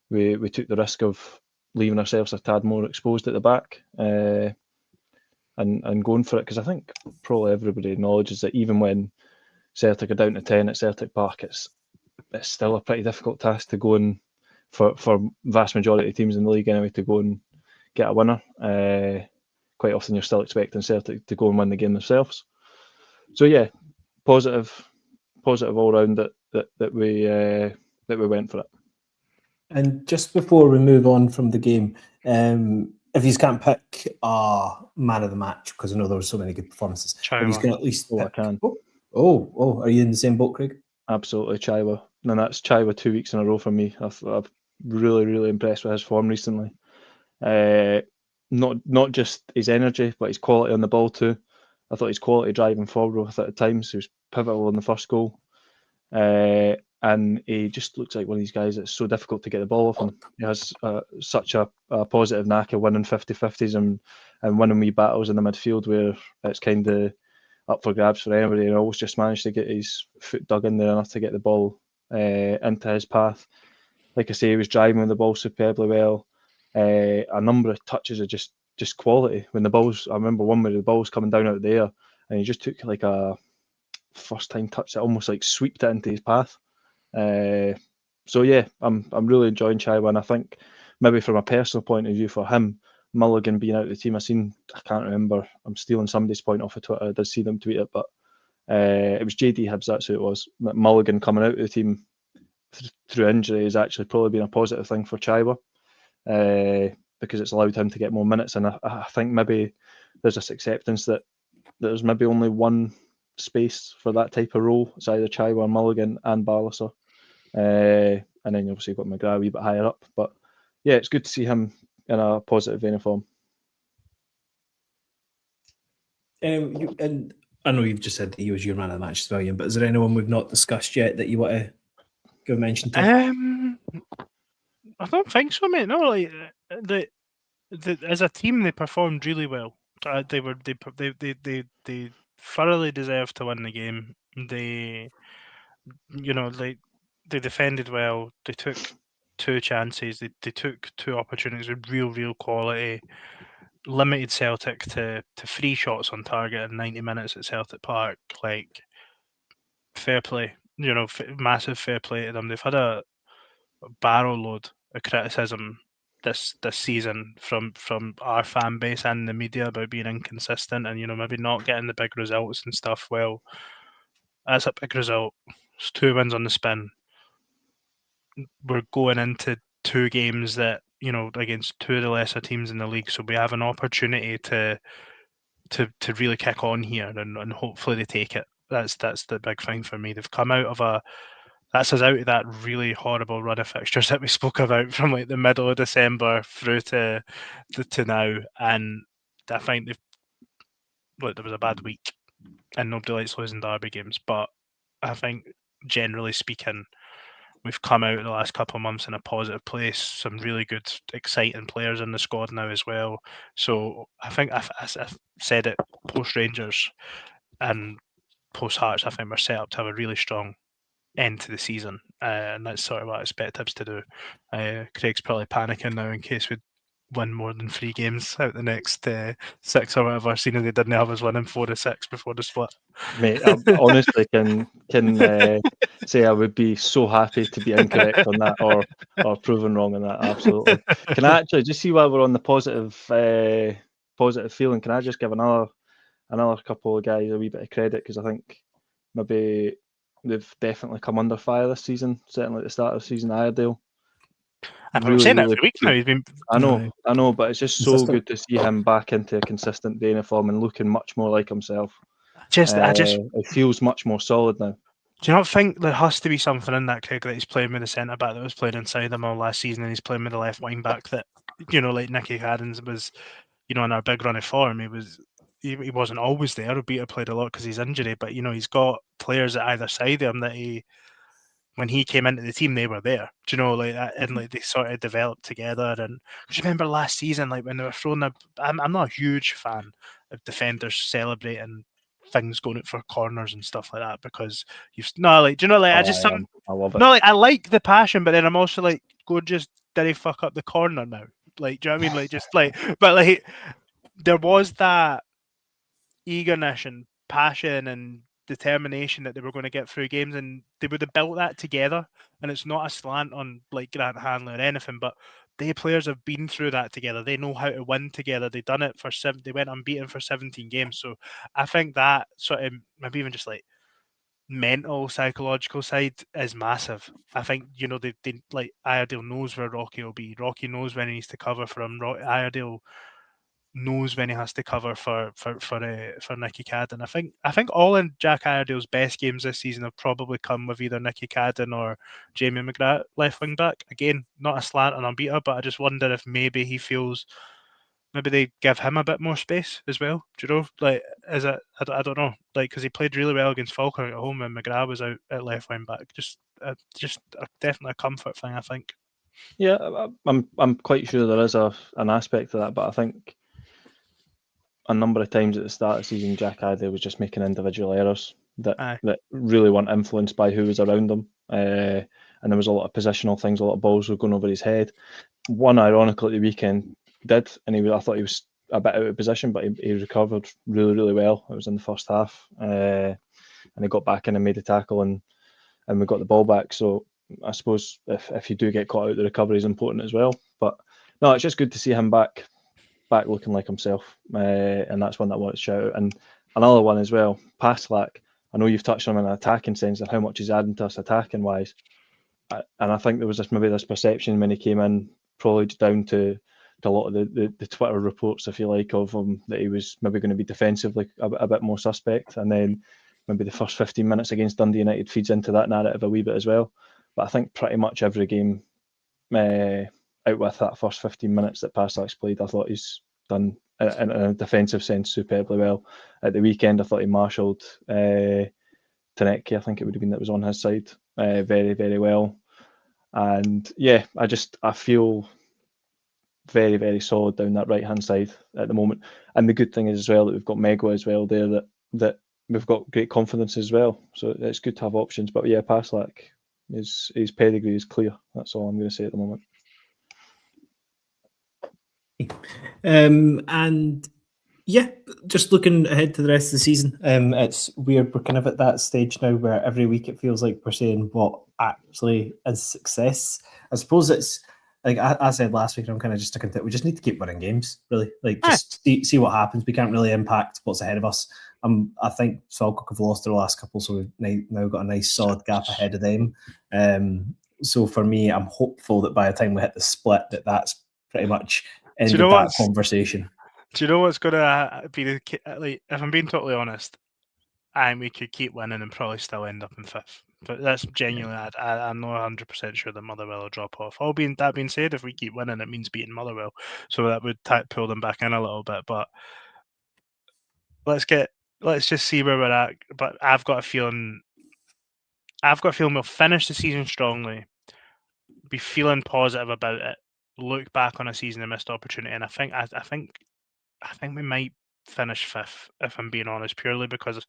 we took the risk of leaving ourselves a tad more exposed at the back, and going for it, because I think probably everybody acknowledges that even when Celtic are down to 10 at Celtic Park, it's still a pretty difficult task to go and for vast majority of teams in the league anyway to go and get a winner. Quite often you're still expecting Celtic to go and win the game themselves. So yeah, positive all round that we went for it. And just before we move on from the game, if you can't pick a man of the match, because I know there were so many good performances, if you can at least pick... I can. Oh, are you in the same boat, Craig? Absolutely, Chaiwa. And that's Chaiwa 2 weeks in a row for me. I've really, really impressed with his form recently. Not just his energy, but his quality on the ball too. I thought his quality driving forward with it at times. He was pivotal in the first goal. And he just looks like one of these guys that's so difficult to get the ball off him. He has such a positive knack of winning 50-50s and winning wee battles in the midfield where it's kind of up for grabs for anybody, and always just managed to get his foot dug in there enough to get the ball into his path. Like I say, he was driving with the ball superbly well. A number of touches of just quality. When the balls, I remember one where the ball was coming down out of the air and he just took like a first time touch that almost like sweeped it into his path. So yeah, I'm really enjoying Chaiwa, and I think maybe from a personal point of view for him, Mulligan being out of the team, I can't remember, I'm stealing somebody's point off of Twitter, I did see them tweet it, but it was JD Hibs, that's who it was. Mulligan coming out of the team through injury has actually probably been a positive thing for Chaiwa, because it's allowed him to get more minutes, and I think maybe there's this acceptance that there's maybe only one space for that type of role. It's either Chaiwa, Mulligan and Barlaser, and then obviously you've got McGrath a wee bit higher up, but yeah, it's good to see him in a positive vein of form. And I know you've just said that he was your man of the match, William, but is there anyone we've not discussed yet that you want to give a mention to? I don't think so, mate. No, like as a team, they performed really well. They thoroughly deserved to win the game. They defended well. They took 2 chances. They took 2 opportunities with real quality. Limited Celtic to 3 shots on target in 90 minutes at Celtic Park. Like, fair play. Massive fair play to them. They've had a barrel load of criticism this season from our fan base and the media about being inconsistent and maybe not getting the big results and stuff. Well, that's a big result. It's 2 wins on the spin. We're going into 2 games that against 2 of the lesser teams in the league, so we have an opportunity to really kick on here, and hopefully they take it. That's the big thing for me. They've come out of that's us out of that really horrible run of fixtures that we spoke about from like the middle of December through to now, and I think there was a bad week and nobody likes losing derby games, but I think generally speaking, we've come out the last couple of months in a positive place. Some really good, exciting players in the squad now as well. So I think I've said it post Rangers and post Hearts. I think we're set up to have a really strong end to the season, and that's sort of what I expect Hibs to do. Craig's probably panicking now in case we win more than 3 games out the next 6 or whatever, seeing as they didn't have us winning 4 or 6 before the split. Mate, I honestly can say I would be so happy to be incorrect on that or proven wrong on that. Absolutely. Can I actually just see while we're on the positive feeling? Can I just give another couple of guys a wee bit of credit, because I think maybe they've definitely come under fire this season. Certainly at the start of the season, Iredale. I've been saying that every week now. He's been. I know, but it's just so Consistent. good to see him back into a consistent vein of form and looking much more like himself. It feels much more solid now. Do you not think there has to be something in that, Craig, that he's playing with the centre back that was playing inside him all last season, and he's playing with the left wing back that, like Nicky Caddens was, in our big run of form, he wasn't always there. Obita played a lot because he's injury, but he's got players at either side of him that when he came into the team, they were there. Do you know, like that, and like they sort of developed together. And because you remember last season, like when they were throwing I'm not a huge fan of defenders celebrating things going out for corners and stuff like that, because I love it. I like the passion, but then I'm also like, did he fuck up the corner now? Like, do you know what I mean? Like, just like, but like, there was that eagerness and passion and determination that they were going to get through games, and they would have built that together. And it's not a slant on like Grant Hanley or anything, but they players have been through that together. They know how to win together. They've done it for 7. They went unbeaten for 17 games. So I think that sort of maybe even just like mental, psychological side is massive. I think they like Iredale knows where Rocky will be. Rocky knows when he needs to cover for him. Iredale knows when he has to cover for Nicky Cadden. I think all in Jack Iredale's best games this season have probably come with either Nicky Cadden or Jamie McGrath left wing back. Again, not a slant on Ambita, but I just wonder if maybe he feels maybe they give him a bit more space as well. Do you know? Like, is it? I don't know. Like, because he played really well against Falkirk at home and McGrath was out at left wing back. Just definitely a comfort thing, I think. Yeah, I'm quite sure there is an aspect of that, but I think a number of times at the start of the season, Jack Iredale was just making individual errors that really weren't influenced by who was around him. And there was a lot of positional things, a lot of balls were going over his head. One, ironically, at the weekend did, and I thought he was a bit out of position, but he recovered really, really well. It was in the first half, and he got back in and made a tackle, and we got the ball back. So I suppose if you do get caught out, the recovery is important as well. But no, it's just good to see him back looking like himself, and that's one that I want to shout out. And another one as well, Passlack. I know you've touched on him in an attacking sense and how much he's adding to us attacking wise, and I think there was this perception when he came in, probably down to a lot of the Twitter reports, if you like, of him, that he was maybe going to be defensively a bit more suspect, and then maybe the first 15 minutes against Dundee United feeds into that narrative a wee bit as well. But I think pretty much every game out with that first 15 minutes that Passlack's played, I thought he's done in a defensive sense superbly well. At the weekend, I thought he marshalled Taneki, I think it would have been, that was on his side, very, very well. And yeah, I feel very, very solid down that right hand side at the moment. And the good thing is as well that we've got Megwa as well there, that we've got great confidence as well. So it's good to have options. But yeah, Passlack, his pedigree is clear. That's all I'm going to say at the moment. And yeah, just looking ahead to the rest of the season, it's weird. We're kind of at that stage now where every week it feels like we're saying what actually is success. I suppose it's like I said last week, and I'm kind of just sticking to it. We just need to keep winning games, really. Like, just see what happens. We can't really impact what's ahead of us. I think Falkirk have lost their last couple, so we've now got a nice solid gap ahead of them. So for me, I'm hopeful that by the time we hit the split, that's pretty much ended that conversation. Do you know what's going to be like? If I'm being totally honest, we could keep winning and probably still end up in 5th. But that's genuinely, I'm not 100% sure that Motherwell will drop off. That being said, if we keep winning, it means beating Motherwell, so that would pull them back in a little bit. But let's just see where we're at. But I've got a feeling we'll finish the season strongly, be feeling positive about it, look back on a season of missed opportunity, and I think we might finish 5th, if I'm being honest, purely because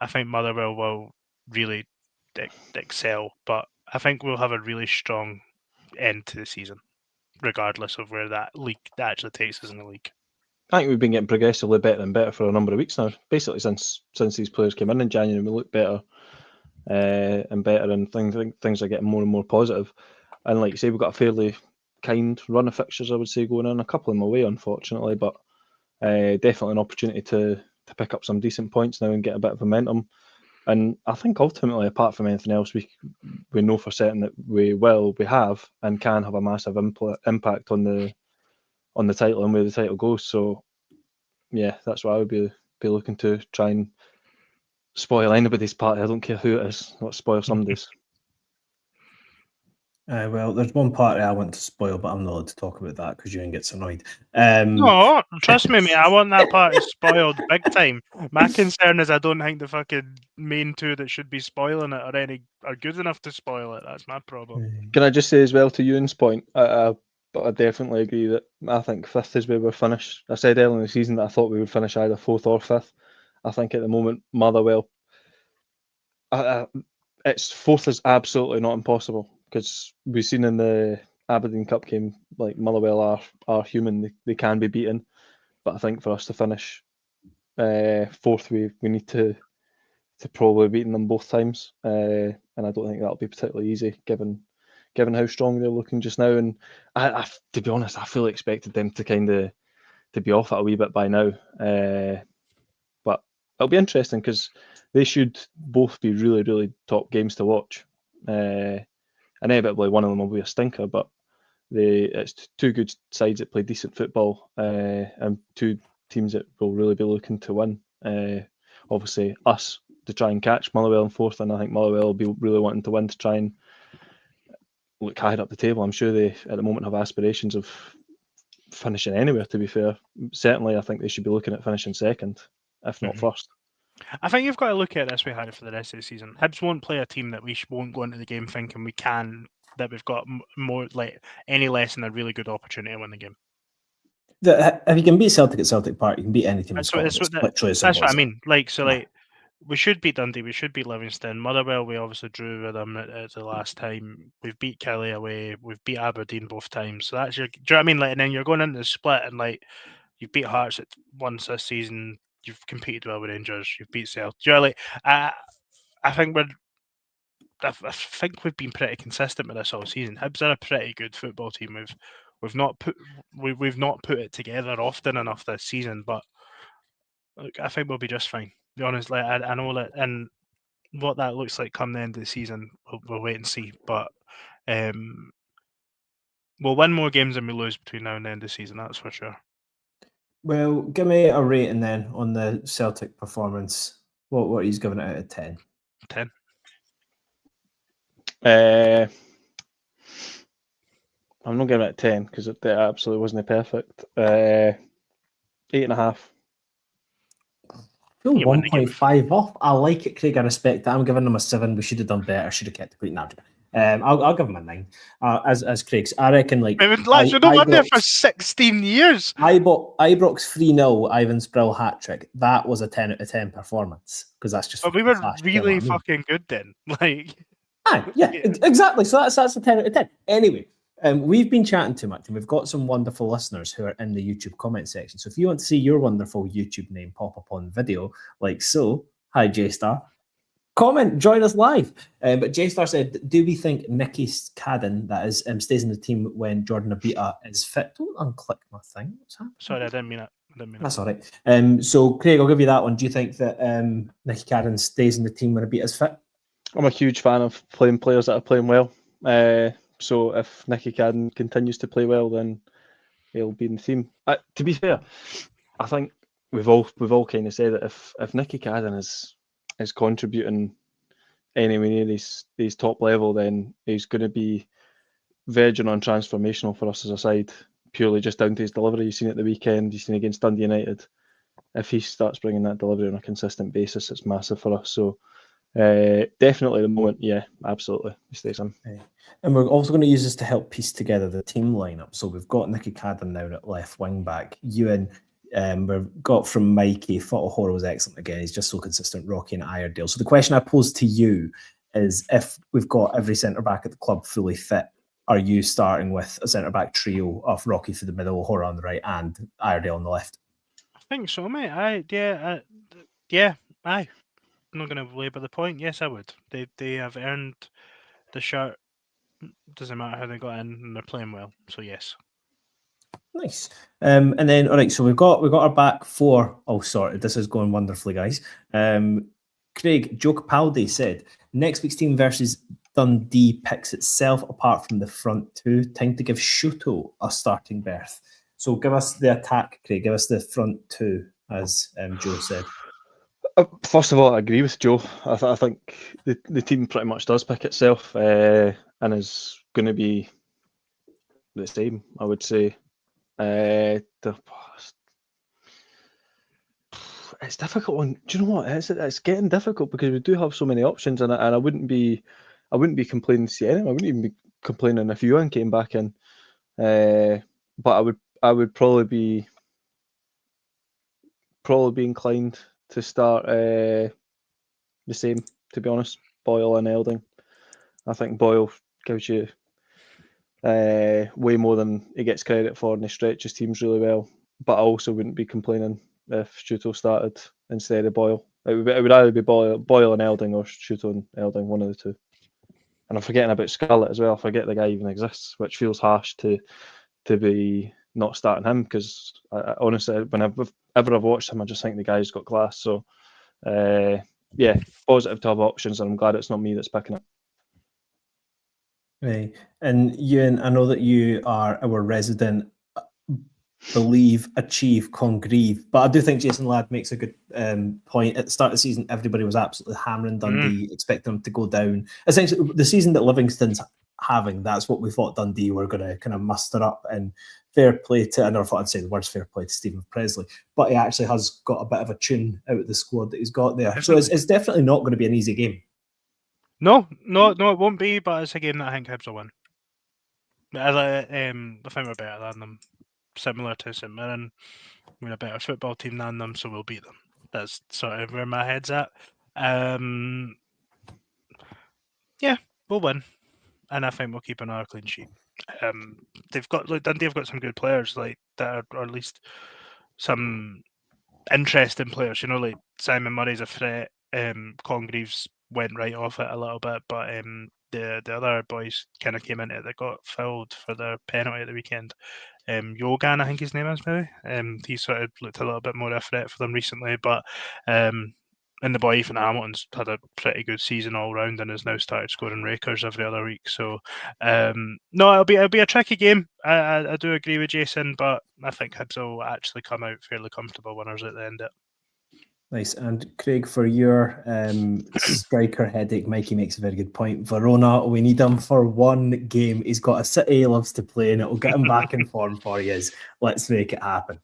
I think Motherwell will really excel, but I think we'll have a really strong end to the season. regardless of where that league actually takes us in the league. I think we've been getting progressively better and better for a number of weeks now. Basically, since these players came in January, we look better and better, and things are getting more and more positive. And like you say, we've got a fairly kind run of fixtures, I would say, going on. A couple of them away, unfortunately, but definitely an opportunity to pick up some decent points now and get a bit of momentum. And I think ultimately, apart from anything else, we know for certain that we have and can have a massive impact on the title and where the title goes. So yeah, that's why I would be looking to try and spoil anybody's party. I don't care who it is. Let's spoil somebody's. Well, there's one party I want to spoil, but I'm not allowed to talk about that because Ewan gets annoyed. No, trust me, mate. I want that party spoiled big time. My concern is I don't think the fucking main two that should be spoiling it are good enough to spoil it. That's my problem. Can I just say as well, to Ewan's point, I definitely agree that I think 5th is where we're finished. I said earlier in the season that I thought we would finish either 4th or 5th. I think at the moment, Motherwell, it's 4th is absolutely not impossible, because we've seen in the Aberdeen Cup game, like, Motherwell are human. They can be beaten. But I think for us to finish 4th, we need to probably beaten them both times. And I don't think that'll be particularly easy, given how strong they're looking just now. And I to be honest, I fully expected them to kind of to be off it a wee bit by now. But it'll be interesting, because they should both be really, really top games to watch. Inevitably, one of them will be a stinker, but it's two good sides that play decent football, and two teams that will really be looking to win. Obviously, us to try and catch Motherwell in 4th, and I think Motherwell will be really wanting to win to try and look higher up the table. I'm sure they, at the moment, have aspirations of finishing anywhere, to be fair. Certainly, I think they should be looking at finishing 2nd, if not 1st. I think you've got to look at it this way, Harry, for the rest of the season. Hibs won't play a team that we won't go into the game thinking that we've got more, like, any less than a really good opportunity to win the game. If you can beat Celtic at Celtic Park, you can beat any team in Scotland. That's what I mean. Like, we should beat Dundee, we should beat Livingston. Motherwell, we obviously drew with them at the last time. We've beat Kelly away. We've beat Aberdeen both times. So that's your. Do you know what I mean? Like, and then you're going into the split, and like, you've beat Hearts once this season. You've competed well with Rangers. You've beat Celtic. Do you know, like, I think we've been pretty consistent with this all season. Hibs are a pretty good football team. We've not put it together often enough this season, but look, I think we'll be just fine. To be honest, like, I know that, and what that looks like come the end of the season, we'll wait and see. But we'll win more games than we lose between now and the end of the season. That's for sure. Well, give me a rating then on the Celtic performance. What he's giving it out of 10? 10. I'm not giving it a 10 because it absolutely wasn't perfect. 8.5. Feel 1.5 off. I like it, Craig. I respect that. I'm giving them a 7. We should have done better. Should have kept it clean. I'll give them a 9. As Craig's, I reckon, like, you've not won there for 16 years. Ibrox 3-0, Ivan Sprill hat trick. That was a 10 out of 10 performance, because that's just. But we were really fucking good then. Like, yeah, exactly. So that's a 10 out of 10. Anyway. We've been chatting too much, and we've got some wonderful listeners who are in the YouTube comment section. So if you want to see your wonderful YouTube name pop up on video, like so, hi J-Star, comment, join us live. But J-Star said, do we think Nicky Cadden, that is, stays in the team when Jordan Abita is fit? Don't unclick my thing. What's happening? Sorry, I didn't mean it. That's all right. So Craig, I'll give you that one. Do you think that Nicky Cadden stays in the team when Abita is fit? I'm a huge fan of playing players that are playing well. So if Nicky Cadden continues to play well, then he'll be in the team. To be fair, I think we've all kind of said that if Nicky Cadden is contributing anywhere near his top level, then he's going to be verging on transformational for us as a side, purely just down to his delivery. You've seen it the weekend, you've seen it against Dundee United. If he starts bringing that delivery on a consistent basis, it's massive for us. So definitely at the moment, yeah, absolutely, he stays in. And we're also going to use this to help piece together the team lineup. So we've got Nicky Cadden now at left wing back. Ewan, we've got from Mikey. Photo Horror was excellent again. He's just so consistent. Rocky and Iredale. So the question I pose to you is, if we've got every centre back at the club fully fit, are you starting with a centre-back trio of Rocky through the middle, Hora on the right, and Iredale on the left? I think so, mate. Aye. I'm not going to labour the point. Yes, I would. They have earned the shirt. Doesn't matter how they got in, and they're playing well. So yes. Nice. And then, all right, so we've got our back four all sorted. This is going wonderfully, guys. Craig, Joe Capaldi said, next week's team versus Dundee picks itself apart from the front two. Time to give Shuto a starting berth. So give us the attack, Craig. Give us the front two, as Joe said. First of all, I agree with Joe. I think the team pretty much does pick itself and is going to be the same, I would say. It's difficult. Do you know what? It's getting difficult because we do have so many options, and I wouldn't be complaining to see any. I wouldn't even be complaining if Ewan came back in. But I would probably be inclined to start the same, to be honest. Boyle and Elding. I think Boyle gives you way more than he gets credit for, and he stretches teams really well. But I also wouldn't be complaining if Shuto started instead of Boyle. It would either be Boyle and Elding or Shuto and Elding, one of the two. And I'm forgetting about Scarlett as well. I forget the guy even exists, which feels harsh to be not starting him, because I honestly, whenever I've watched him, I just think the guy's got class. So, positive to have options, and I'm glad it's not me that's picking it. Right. And Ewan, I know that you are our resident believe, achieve, congreve, but I do think Jason Ladd makes a good point. At the start of the season, everybody was absolutely hammering Dundee, expecting them to go down. Essentially, the season that Livingston's having, that's what we thought Dundee were going to kind of muster up. And fair play to, I never thought I'd say the words fair play to Stephen Presley, but he actually has got a bit of a tune out of the squad that he's got there. So it's definitely not going to be an easy game. No, it won't be, but it's a game that I think Hibs will win. I think we're better than them, similar to St Mirren. We're a better football team than them, so we'll beat them. That's sort of where my head's at. We'll win, and I think we'll keep another clean sheet. Dundee have got some good players, like that, or at least some interesting players. You know, like Simon Murray's a threat. Congreve's went right off it a little bit, but the other boys kind of came into it that got fouled for their penalty at the weekend. Yogan, I think his name is, maybe. He sort of looked a little bit more of a threat for them recently, but and the boy Ethan Hamilton's had a pretty good season all round and has now started scoring rakers every other week. So no, it'll be a tricky game. I do agree with Jason, but I think Hibs will actually come out fairly comfortable winners at the end of it. Nice. And Craig, for your striker headache, Mikey makes a very good point. Verona, we need him for one game. He's got a city he loves to play, and it'll get him back in form for you. Let's make it happen.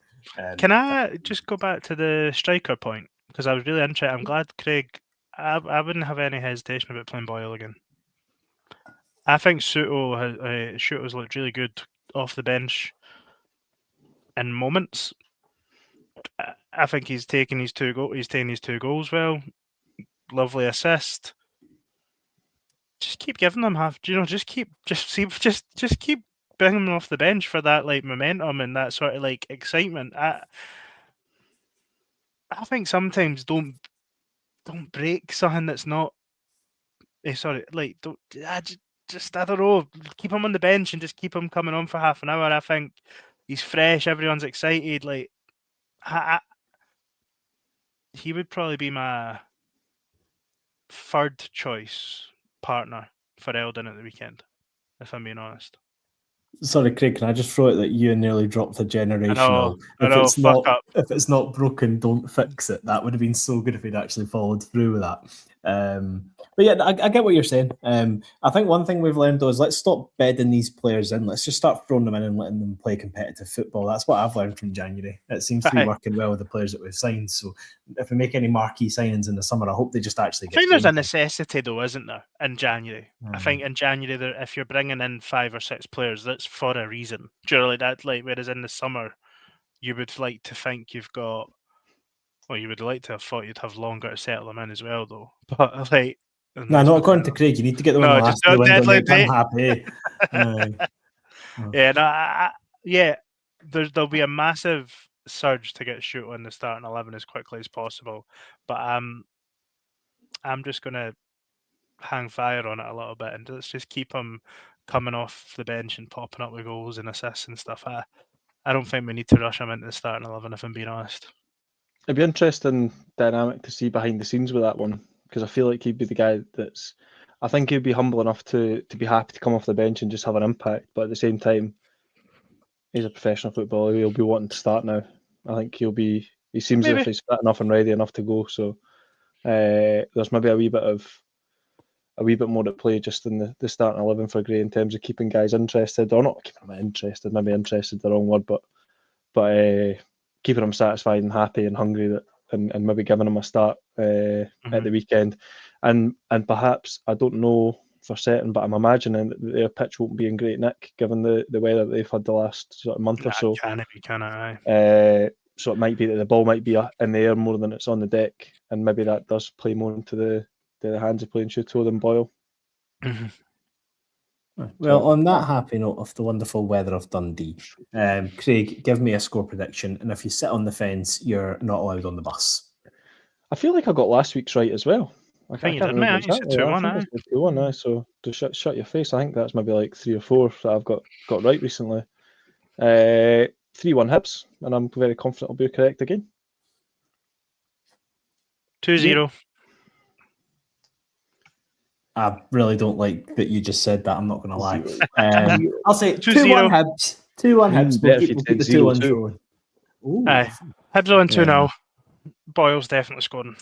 Can I just go back to the striker point? Because I was really interested. I'm glad, Craig. I wouldn't have any hesitation about playing Boyle again. I think Shuto's looked really good off the bench in moments. I think he's taking his two goals well. Lovely assist. Just keep giving them just keep bringing them off the bench for that like momentum and that sort of like excitement. I think sometimes don't break something that's not. Just I don't know. Keep him on the bench and just keep him coming on for half an hour. I think he's fresh. Everyone's excited. Like, he would probably be my third choice partner for Eldon at the weekend, if I'm being honest. Sorry, Craig, can I just throw it that you nearly dropped a generational? I know, if it's not broken, don't fix it. That would have been so good if he'd actually followed through with that. But yeah, I get what you're saying. I think one thing we've learned though is let's stop bedding these players in. Let's just start throwing them in and letting them play competitive football. That's what I've learned from January. It seems to be working well with the players that we've signed. So if we make any marquee signings in the summer, I hope they just actually get. I think there's a necessity though, isn't there, in January? I think in January, if you're bringing in 5 or 6 players, that's for a reason. Do you know, like that? Like whereas in the summer, you would like to think you've got. Well, you would like to have thought you'd have longer to settle them in as well, though. But like And No, that's not my according to final. Craig. You need to get them No, on the just last day window and deadline make him day. happy. Aye. Yeah, no, yeah. There'll be a massive surge to get Shoot on the starting 11 as quickly as possible, but I'm just gonna hang fire on it a little bit and let's just keep him coming off the bench and popping up with goals and assists and stuff. I don't think we need to rush him into the starting 11 if I'm being honest. It'd be interesting dynamic to see behind the scenes with that one, because I feel like he'd be the guy that's. I think he'd be humble enough to be happy to come off the bench and just have an impact, but at the same time, he's a professional footballer. He'll be wanting to start now. I think he'll be. He seems as Maybe. if he's fit enough and ready enough to go. So there's maybe a wee bit more at play just in the starting 11 for Gray in terms of keeping guys interested, or not keeping them interested. Maybe interested the wrong word, but keeping them satisfied and happy and hungry and maybe giving them a start at the weekend, and perhaps, I don't know for certain, but I'm imagining that their pitch won't be in great nick given the weather they've had the last sort of month or so. Can it? So it might be that the ball might be in the air more than it's on the deck, and maybe that does play more into the hands of playing Shuto than Boyle. Well, on that happy note of the wonderful weather of Dundee, Craig, give me a score prediction, and if you sit on the fence, you're not allowed on the bus. I feel like I got last week's right as well. I think you can't did, remember mate. You said exactly. 2-1, I think I said 2-1, so to shut your face, I think that's maybe like 3 or 4 that I've got right recently. 3-1 Hibs, and I'm very confident I'll be correct again. 2-0. I really don't like that you just said that. I'm not going to lie. I'll say 2-0. 2-1 Hibs. 2-1 Hibs. better if We'll you keep the said 2-1 0-2. rolling. Ooh. Aye. Hibs on 2-0. Yeah. Boyle's definitely scoring.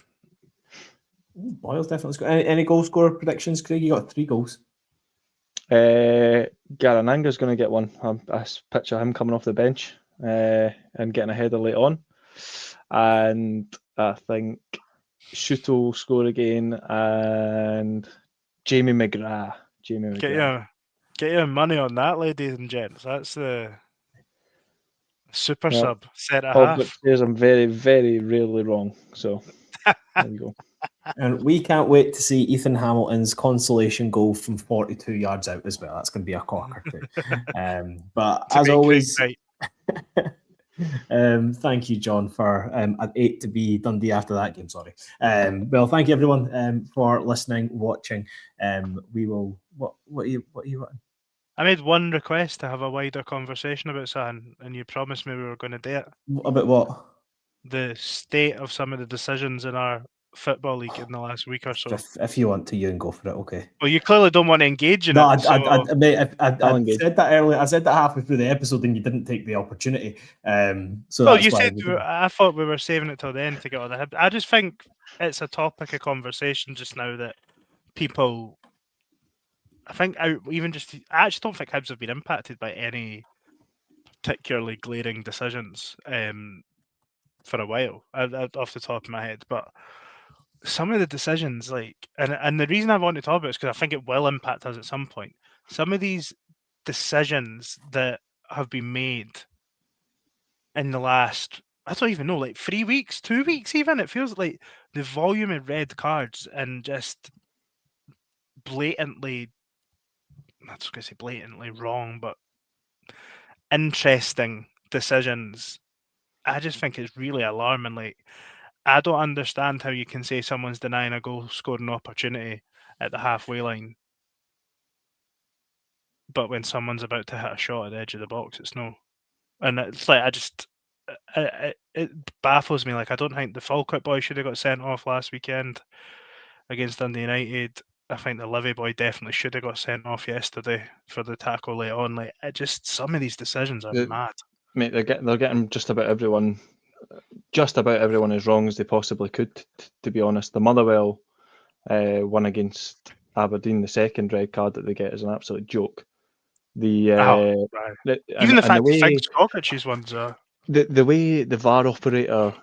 Boyle's definitely scoring. Any goal scorer predictions, Craig? You got 3 goals. Garananga's going to get one. I picture him coming off the bench and getting a header late on. And I think Shuto will score again, and Jamie McGrath. Get your money on that, ladies and gents. That's the super sub set at half. But says I'm very, very rarely wrong. So there you go. And we can't wait to see Ethan Hamilton's consolation goal from 42 yards out as well. That's going to be a corker too. But as always, thank you, John, for at 8 to be Dundee after that game. Sorry. Well, thank you everyone for listening, watching. We will. What are you wanting? I made one request to have a wider conversation about something, and you promised me we were going to do it. About what? The state of some of the decisions in our football league in the last week or so. If you want to, you can go for it. Okay. Well, you clearly don't want to engage in it. I said that earlier. I said that halfway through the episode, and you didn't take the opportunity. So well, you said I thought we were saving it till the end to get all the. I just think it's a topic of conversation just now that people. I think I actually don't think Hibs have been impacted by any particularly glaring decisions for a while, off the top of my head. But some of the decisions, and the reason I want to talk about it is because I think it will impact us at some point. Some of these decisions that have been made in the last, I don't even know, 3 weeks, 2 weeks even, it feels like the volume of red cards and just blatantly, I'm not going to say blatantly wrong, but interesting decisions, I just think it's really alarming. I don't understand how you can say someone's denying a goal scoring opportunity at the halfway line, but when someone's about to hit a shot at the edge of the box, it's no. And it's it baffles me. I don't think the Falkirk boy should have got sent off last weekend against Dundee United. I think the Livy boy definitely should have got sent off yesterday for the tackle late on. Some of these decisions are mad. Mate, they're getting just about everyone as wrong as they possibly could. To be honest, the Motherwell one against Aberdeen, the second red card that they get is an absolute joke. Even the fact that Scottich's ones are the way the VAR operator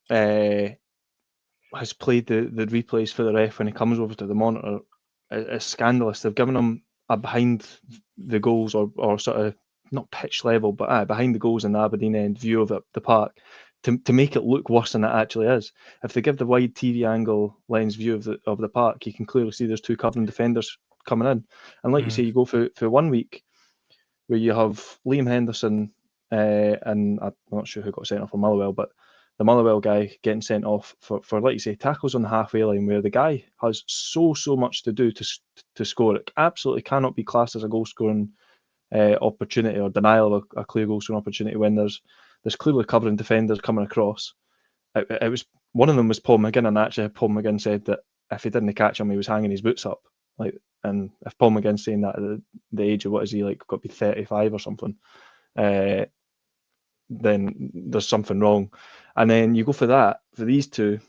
has played the replays for the ref when he comes over to the monitor is scandalous. They've given him a behind the goals or sort of not pitch level, but behind the goals in the Aberdeen end view of the park to make it look worse than it actually is. If they give the wide TV angle lens view of the park, you can clearly see there's two covering defenders coming in. And like you say, you go for 1 week where you have Liam Henderson and I'm not sure who got sent off for Motherwell, but the Motherwell guy getting sent off for like you say, tackles on the halfway line where the guy has so much to do to score. It absolutely cannot be classed as a goal scoring opportunity or denial of a clear goal scoring opportunity when there's clearly covering defenders coming across. It was one of them was Paul McGinn, and actually Paul McGinn said that if he didn't catch him, he was hanging his boots up. Like, and if Paul McGinn's saying that at the age of what is he like, got to be 35 or something, then there's something wrong. And then you go for these two,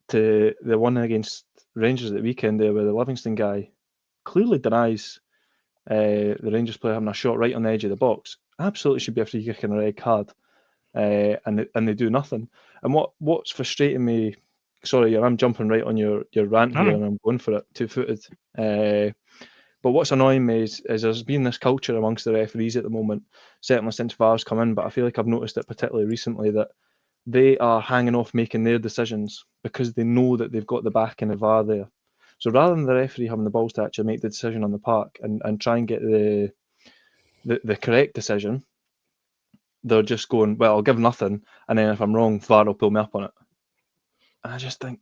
to the one against Rangers at the weekend there, where the Livingston guy clearly denies the Rangers player having a shot right on the edge of the box. Absolutely should be a free kick and a red card, and they do nothing. And what's frustrating me, sorry, I'm jumping right on your rant here, and I'm going for it 2-footed. But what's annoying me is there's been this culture amongst the referees at the moment, certainly since VAR's come in, but I feel like I've noticed it particularly recently, that they are hanging off making their decisions because they know that they've got the backing of VAR there. So rather than the referee having the balls to actually make the decision on the park and try and get the correct decision, they're just going, well, I'll give nothing, and then if I'm wrong, VAR will pull me up on it. And I just think,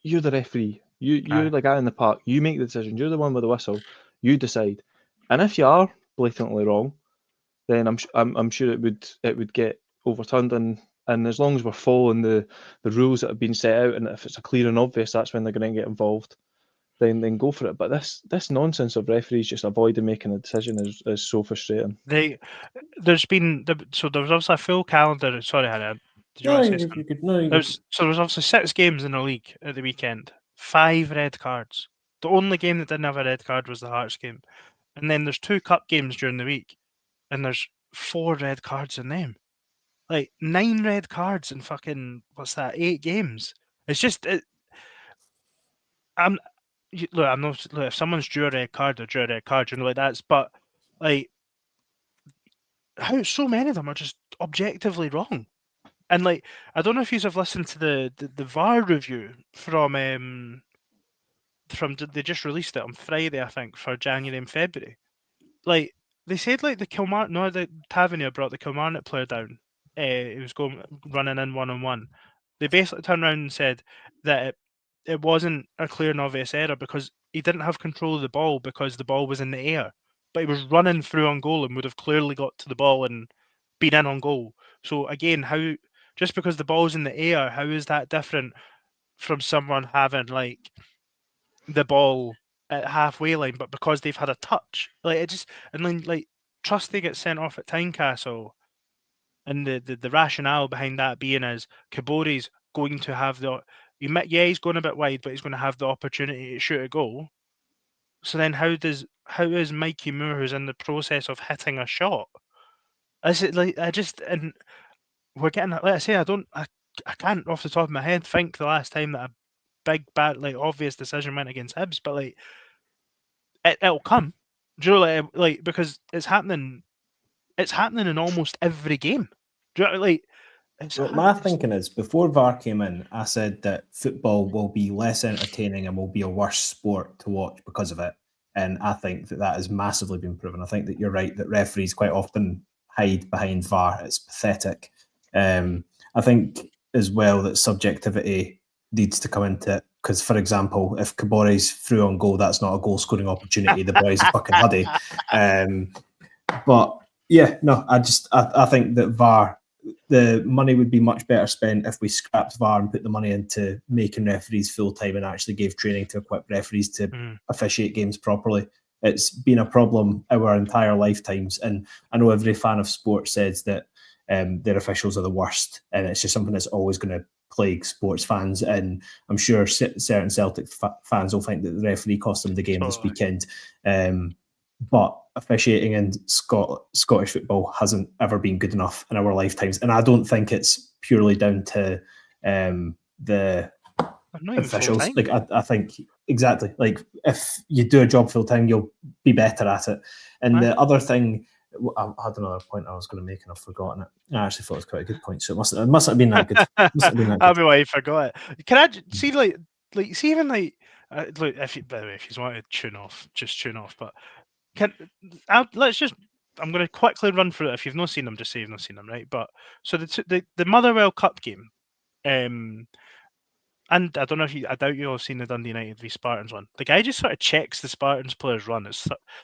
you're the referee. You're the guy in the park. You make the decision. You're the one with the whistle. You decide. And if you are blatantly wrong, then I'm sure it would get overturned. And as long as we're following the rules that have been set out, and if it's a clear and obvious, that's when they're going to get involved. Then go for it. But this nonsense of referees just avoiding making a decision is so frustrating. There was obviously a full calendar. Sorry, Hannah. Did you want to say something? There was obviously 6 games in the league at the weekend. 5 red cards. The only game that didn't have a red card was the Hearts game. And then there's 2 cup games during the week, and there's 4 red cards in them. Like 9 red cards in fucking 8 games. It's just I'm not. Look, if someone's drew a red card, they're drew a red card. You know, like that's. But like, how so many of them are just objectively wrong. And like, I don't know if you have listened to the VAR review from they just released it on Friday, I think, for January and February. Like they said, like the Tavernier brought the Kilmarnock player down. He was running in 1-on-1. They basically turned around and said that it wasn't a clear and obvious error because he didn't have control of the ball because the ball was in the air, but he was running through on goal and would have clearly got to the ball and been in on goal. So again, how just because the ball's in the air, how is that different from someone having like the ball at halfway line, but because they've had a touch, like it just, and then like Trusty gets sent off at Tynecastle, and the rationale behind that being is Kabori's going to have he's going a bit wide, but he's going to have the opportunity to shoot a goal. So then how is Mikey Moore, who's in the process of hitting a shot? Is it like and we're getting, like I say, I can't off the top of my head think the last time that a big bad like obvious decision went against Hibs, but like it'll come. Do you know, like because it's happening in almost every game. Do you know, like my thinking is, before VAR came in, I said that football will be less entertaining and will be a worse sport to watch because of it. And I think that has massively been proven. I think that you're right, that referees quite often hide behind VAR. It's pathetic. I think as well that subjectivity needs to come into it. Because, for example, if Kabori's through on goal, that's not a goal-scoring opportunity. The boy's a fucking huddy. But, yeah, no, I think that VAR, the money would be much better spent if we scrapped VAR and put the money into making referees full-time and actually gave training to equip referees to officiate games properly. It's been a problem our entire lifetimes, and I know every fan of sport says that their officials are the worst, and it's just something that's always going to plague sports fans. And I'm sure certain Celtic fans will think that the referee cost them the game this weekend. But officiating in Scottish football hasn't ever been good enough in our lifetimes, and I don't think it's purely down to the officials. Like I think exactly, like if you do a job full time, you'll be better at it. And the other thing I had another point I was going to make and I've forgotten it. I actually thought it was quite a good point, so it must have been that good. Must have been that That'll good. be why I forgot it. Can I see see even look, if you, by the way, if you want to tune off, just tune off. But let's just. I'm going to quickly run through it. If you've not seen them, just say you've not seen them, right? But so the Motherwell Cup game, and I don't know if I doubt you all have seen the Dundee United v Spartans one. The guy just sort of checks the Spartans players' run.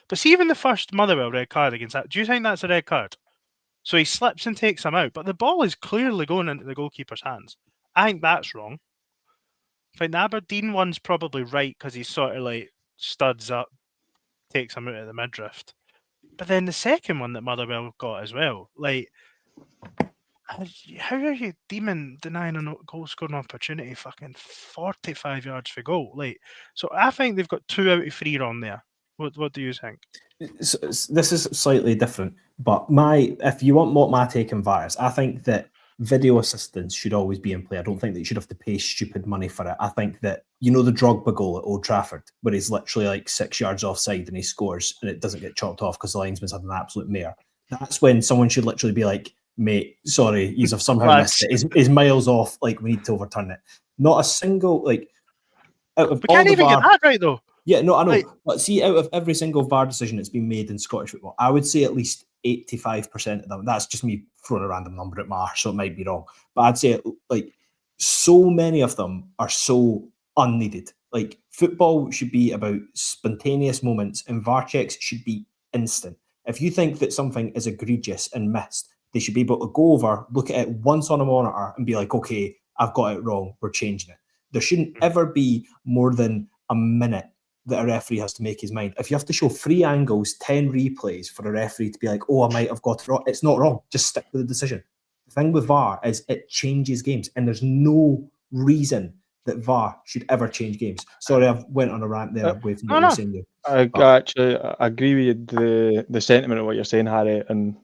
But see, even the first Motherwell red card against that, do you think that's a red card? So he slips and takes him out, but the ball is clearly going into the goalkeeper's hands. I think that's wrong. I think the Aberdeen one's probably right because he sort of like studs up, takes him out of the midriff. But then the second one that Motherwell got as well, like, how are you denying a goal scoring opportunity fucking 45 yards for goal? Like, so I think they've got 2 out of 3 wrong there. What do you think? This is slightly different, but if you want my take on VARs, I think that video assistance should always be in play. I don't think that you should have to pay stupid money for it. I think that, the Drogba goal at Old Trafford, where he's literally like 6 yards offside and he scores and it doesn't get chopped off because the linesman's had an absolute mare. That's when someone should literally be like, mate, sorry, you've somehow missed it. He's miles off, like, we need to overturn it. Not a single, like, out of We can't even VAR, get that right, though. Yeah, no, I know. Like, but see, out of every single VAR decision that's been made in Scottish football, I would say at least 85% of them, that's just me throwing a random number at Marsh, so it might be wrong. But I'd say, like, so many of them are so unneeded. Like, football should be about spontaneous moments, and VAR checks should be instant. If you think that something is egregious and missed, they should be able to go over, look at it once on a monitor, and be like, okay, I've got it wrong, we're changing it. There shouldn't ever be more than a minute that a referee has to make his mind. If you have to show 3 angles, 10 replays for a referee to be like, oh, I might have got it wrong, it's not wrong. Just stick with the decision. The thing with VAR is it changes games, and there's no reason that VAR should ever change games. Sorry, I went on a rant there away from what you're saying there. I agree with the sentiment of what you're saying, Harry. And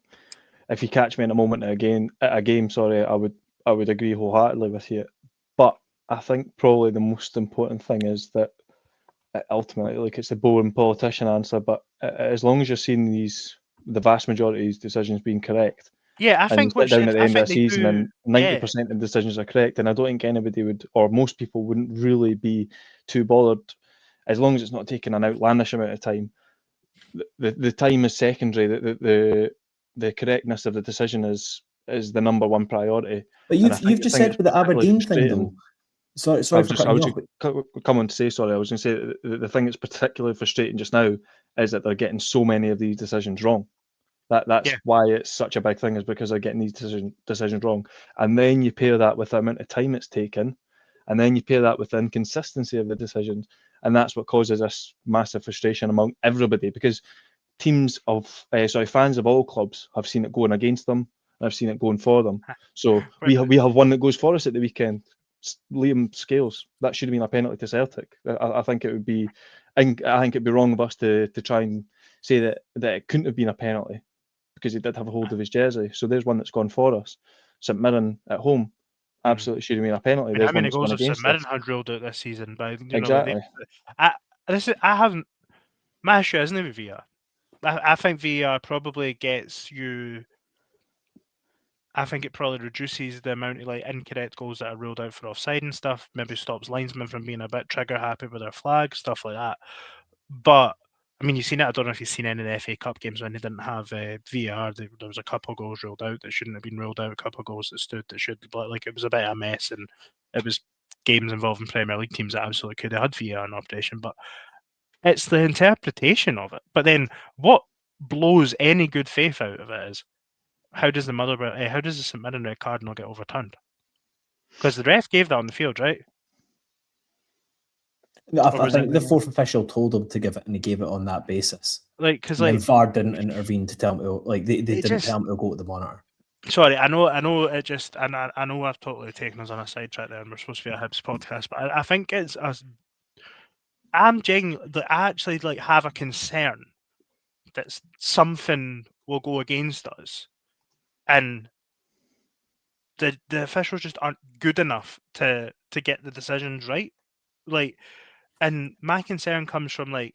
if you catch me in a moment at a game, I would agree wholeheartedly with you. But I think probably the most important thing is that ultimately, like, it's the boring politician answer, but as long as you're seeing the vast majority of these decisions being correct, yeah, I think down at the end of the season, do, and 90% of the decisions are correct, and I don't think anybody would, or most people wouldn't really be too bothered, as long as it's not taking an outlandish amount of time. The time is secondary. The correctness of the decision is the number one priority. But you've just said with the Aberdeen thing, though. Sorry for cutting you off. Come on to say sorry. I was going to say the thing that's particularly frustrating just now is that they're getting so many of these decisions wrong. That's why it's such a big thing, is because they're getting these decisions wrong. And then you pair that with the amount of time it's taken, and then you pair that with the inconsistency of the decisions, and that's what causes this massive frustration among everybody, because fans of all clubs have seen it going against them, and I've seen it going for them. So we have one that goes for us at the weekend. Liam Scales, that should have been a penalty to Celtic. I think it would be, I think it'd be wrong of us to try and say that it couldn't have been a penalty, because he did have a hold of his jersey. So there's one that's gone for us. St Mirren at home, absolutely should have been a penalty. How many goals have St Mirren had ruled out this season? But exactly. I haven't. My issue isn't with VAR. I think VAR probably gets you. I think it probably reduces the amount of incorrect goals that are ruled out for offside and stuff. Maybe stops linesmen from being a bit trigger happy with their flag, stuff like that. But I mean, you've seen it. I don't know if you've seen any of the FA Cup games when they didn't have VAR. There was a couple of goals ruled out that shouldn't have been ruled out. A couple of goals that stood that should. Like, it was a bit of a mess, and it was games involving Premier League teams that absolutely could have had VAR in operation. But it's the interpretation of it. But then what blows any good faith out of it is, how does the St Mirren red card not get overturned? Because the ref gave that on the field, right? I think the fourth official told him to give it, and he gave it on that basis. VAR didn't intervene to tell him to, they didn't tell him to go to the monitor. Sorry, I know it just, and I know I've totally taken us on a sidetrack there, and we're supposed to be a Hibs podcast, but I think it's us. I'm genuinely, I actually have a concern that something will go against us, and the officials just aren't good enough to get the decisions right. And my concern comes from look,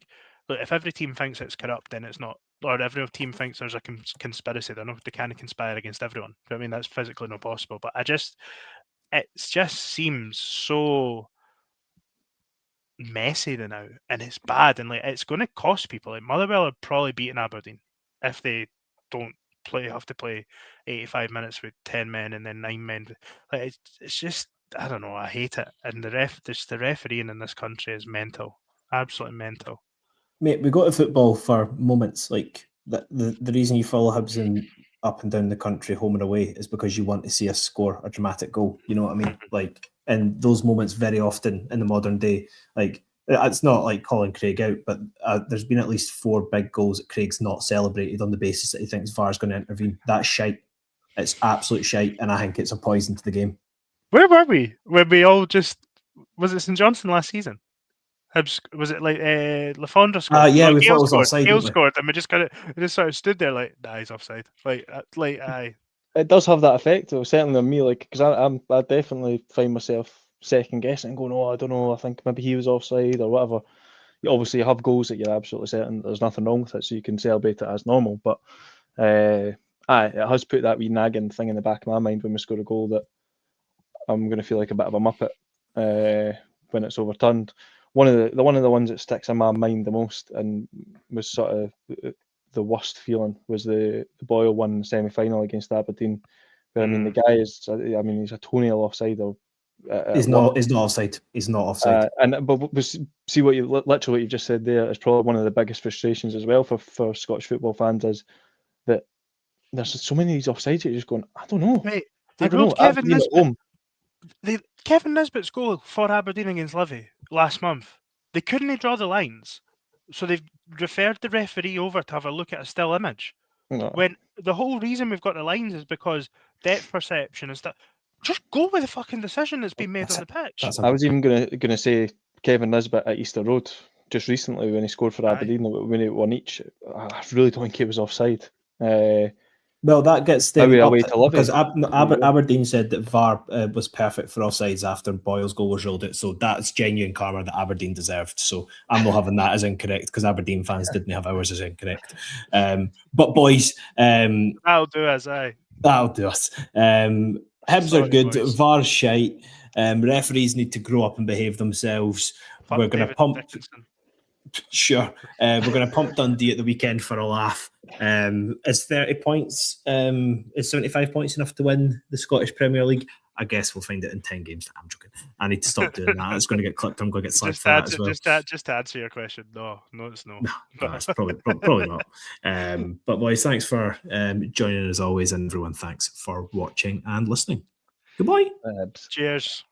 if every team thinks it's corrupt, then it's not or every team thinks there's a conspiracy. They can't conspire against everyone. I mean, that's physically not possible. But it just seems so messy now, and it's bad, and like it's going to cost people. Like Motherwell are probably beating Aberdeen if they don't have to play 85 minutes with 10 men and then 9 men. Like it's just, I don't know, I hate it. And the refereeing in this country is mental, absolutely mental. Mate, we go to football for moments. Like the reason you follow Hibs and up and down the country, home and away, is because you want to see us score a dramatic goal. You know what I mean? Like, and those moments very often in the modern day, like it's not like calling Craig out, but there's been at least 4 big goals that Craig's not celebrated on the basis that he thinks VAR's going to intervene. That's shite. It's absolute shite, and I think it's a poison to the game. Where were we when we all just, was it St Johnstone last season? Was it like Lafondra scored? Yeah, we Gale thought it was offside. Gale scored, and we just sort of stood there like, nah, he's offside. Like aye. It does have that effect, though, certainly on me. Like, because I definitely find myself second guessing and going, oh, I don't know, I think maybe he was offside or whatever. You obviously have goals that you're absolutely certain there's nothing wrong with it, so you can celebrate it as normal. But it has put that wee nagging thing in the back of my mind when we score a goal that I'm going to feel like a bit of a muppet when it's overturned. One of the ones that sticks in my mind the most and was sort of the worst feeling was the Boyle one semi-final against Aberdeen. Where, I mean, the guy is, I mean, he's a toenail offside. He's not offside. He's not offside. But see what you just said there is probably one of the biggest frustrations as well for Scottish football fans, is that there's so many of these offsides that you're just going, I don't know. Mate, I don't know. Kevin Nisbet's goal for Aberdeen against Livy last month, they couldn't draw the lines, so they've referred the referee over to have a look at a still image. No. When the whole reason we've got the lines is because depth perception and stuff. Just go with the fucking decision that's been made on the pitch. I was even gonna say Kevin Nisbet at Easter Road just recently when he scored for Aberdeen, when he won each. I really don't think he was offside. Well, that gets them away to love because it. Aberdeen said that VAR was perfect for offsides after Boyle's goal was ruled out. So that's genuine karma that Aberdeen deserved. So I'm not having that as incorrect because Aberdeen fans didn't have ours as incorrect. But boys, that'll do us, aye. That'll do us. Hibs are good. Boys. VAR's shite. Referees need to grow up and behave themselves. We're going to pump. Dickinson. Sure. We're going to pump Dundee at the weekend for a laugh. Is 30 points, is 75 points enough to win the Scottish Premier League? I guess we'll find it in 10 games. I'm joking. I need to stop doing that. It's going to get clipped. I'm going to get slapped for that as well. Just to answer your question, no, it's no. No, it's probably not. But boys, thanks for joining as always, and everyone, thanks for watching and listening. Goodbye. Cheers.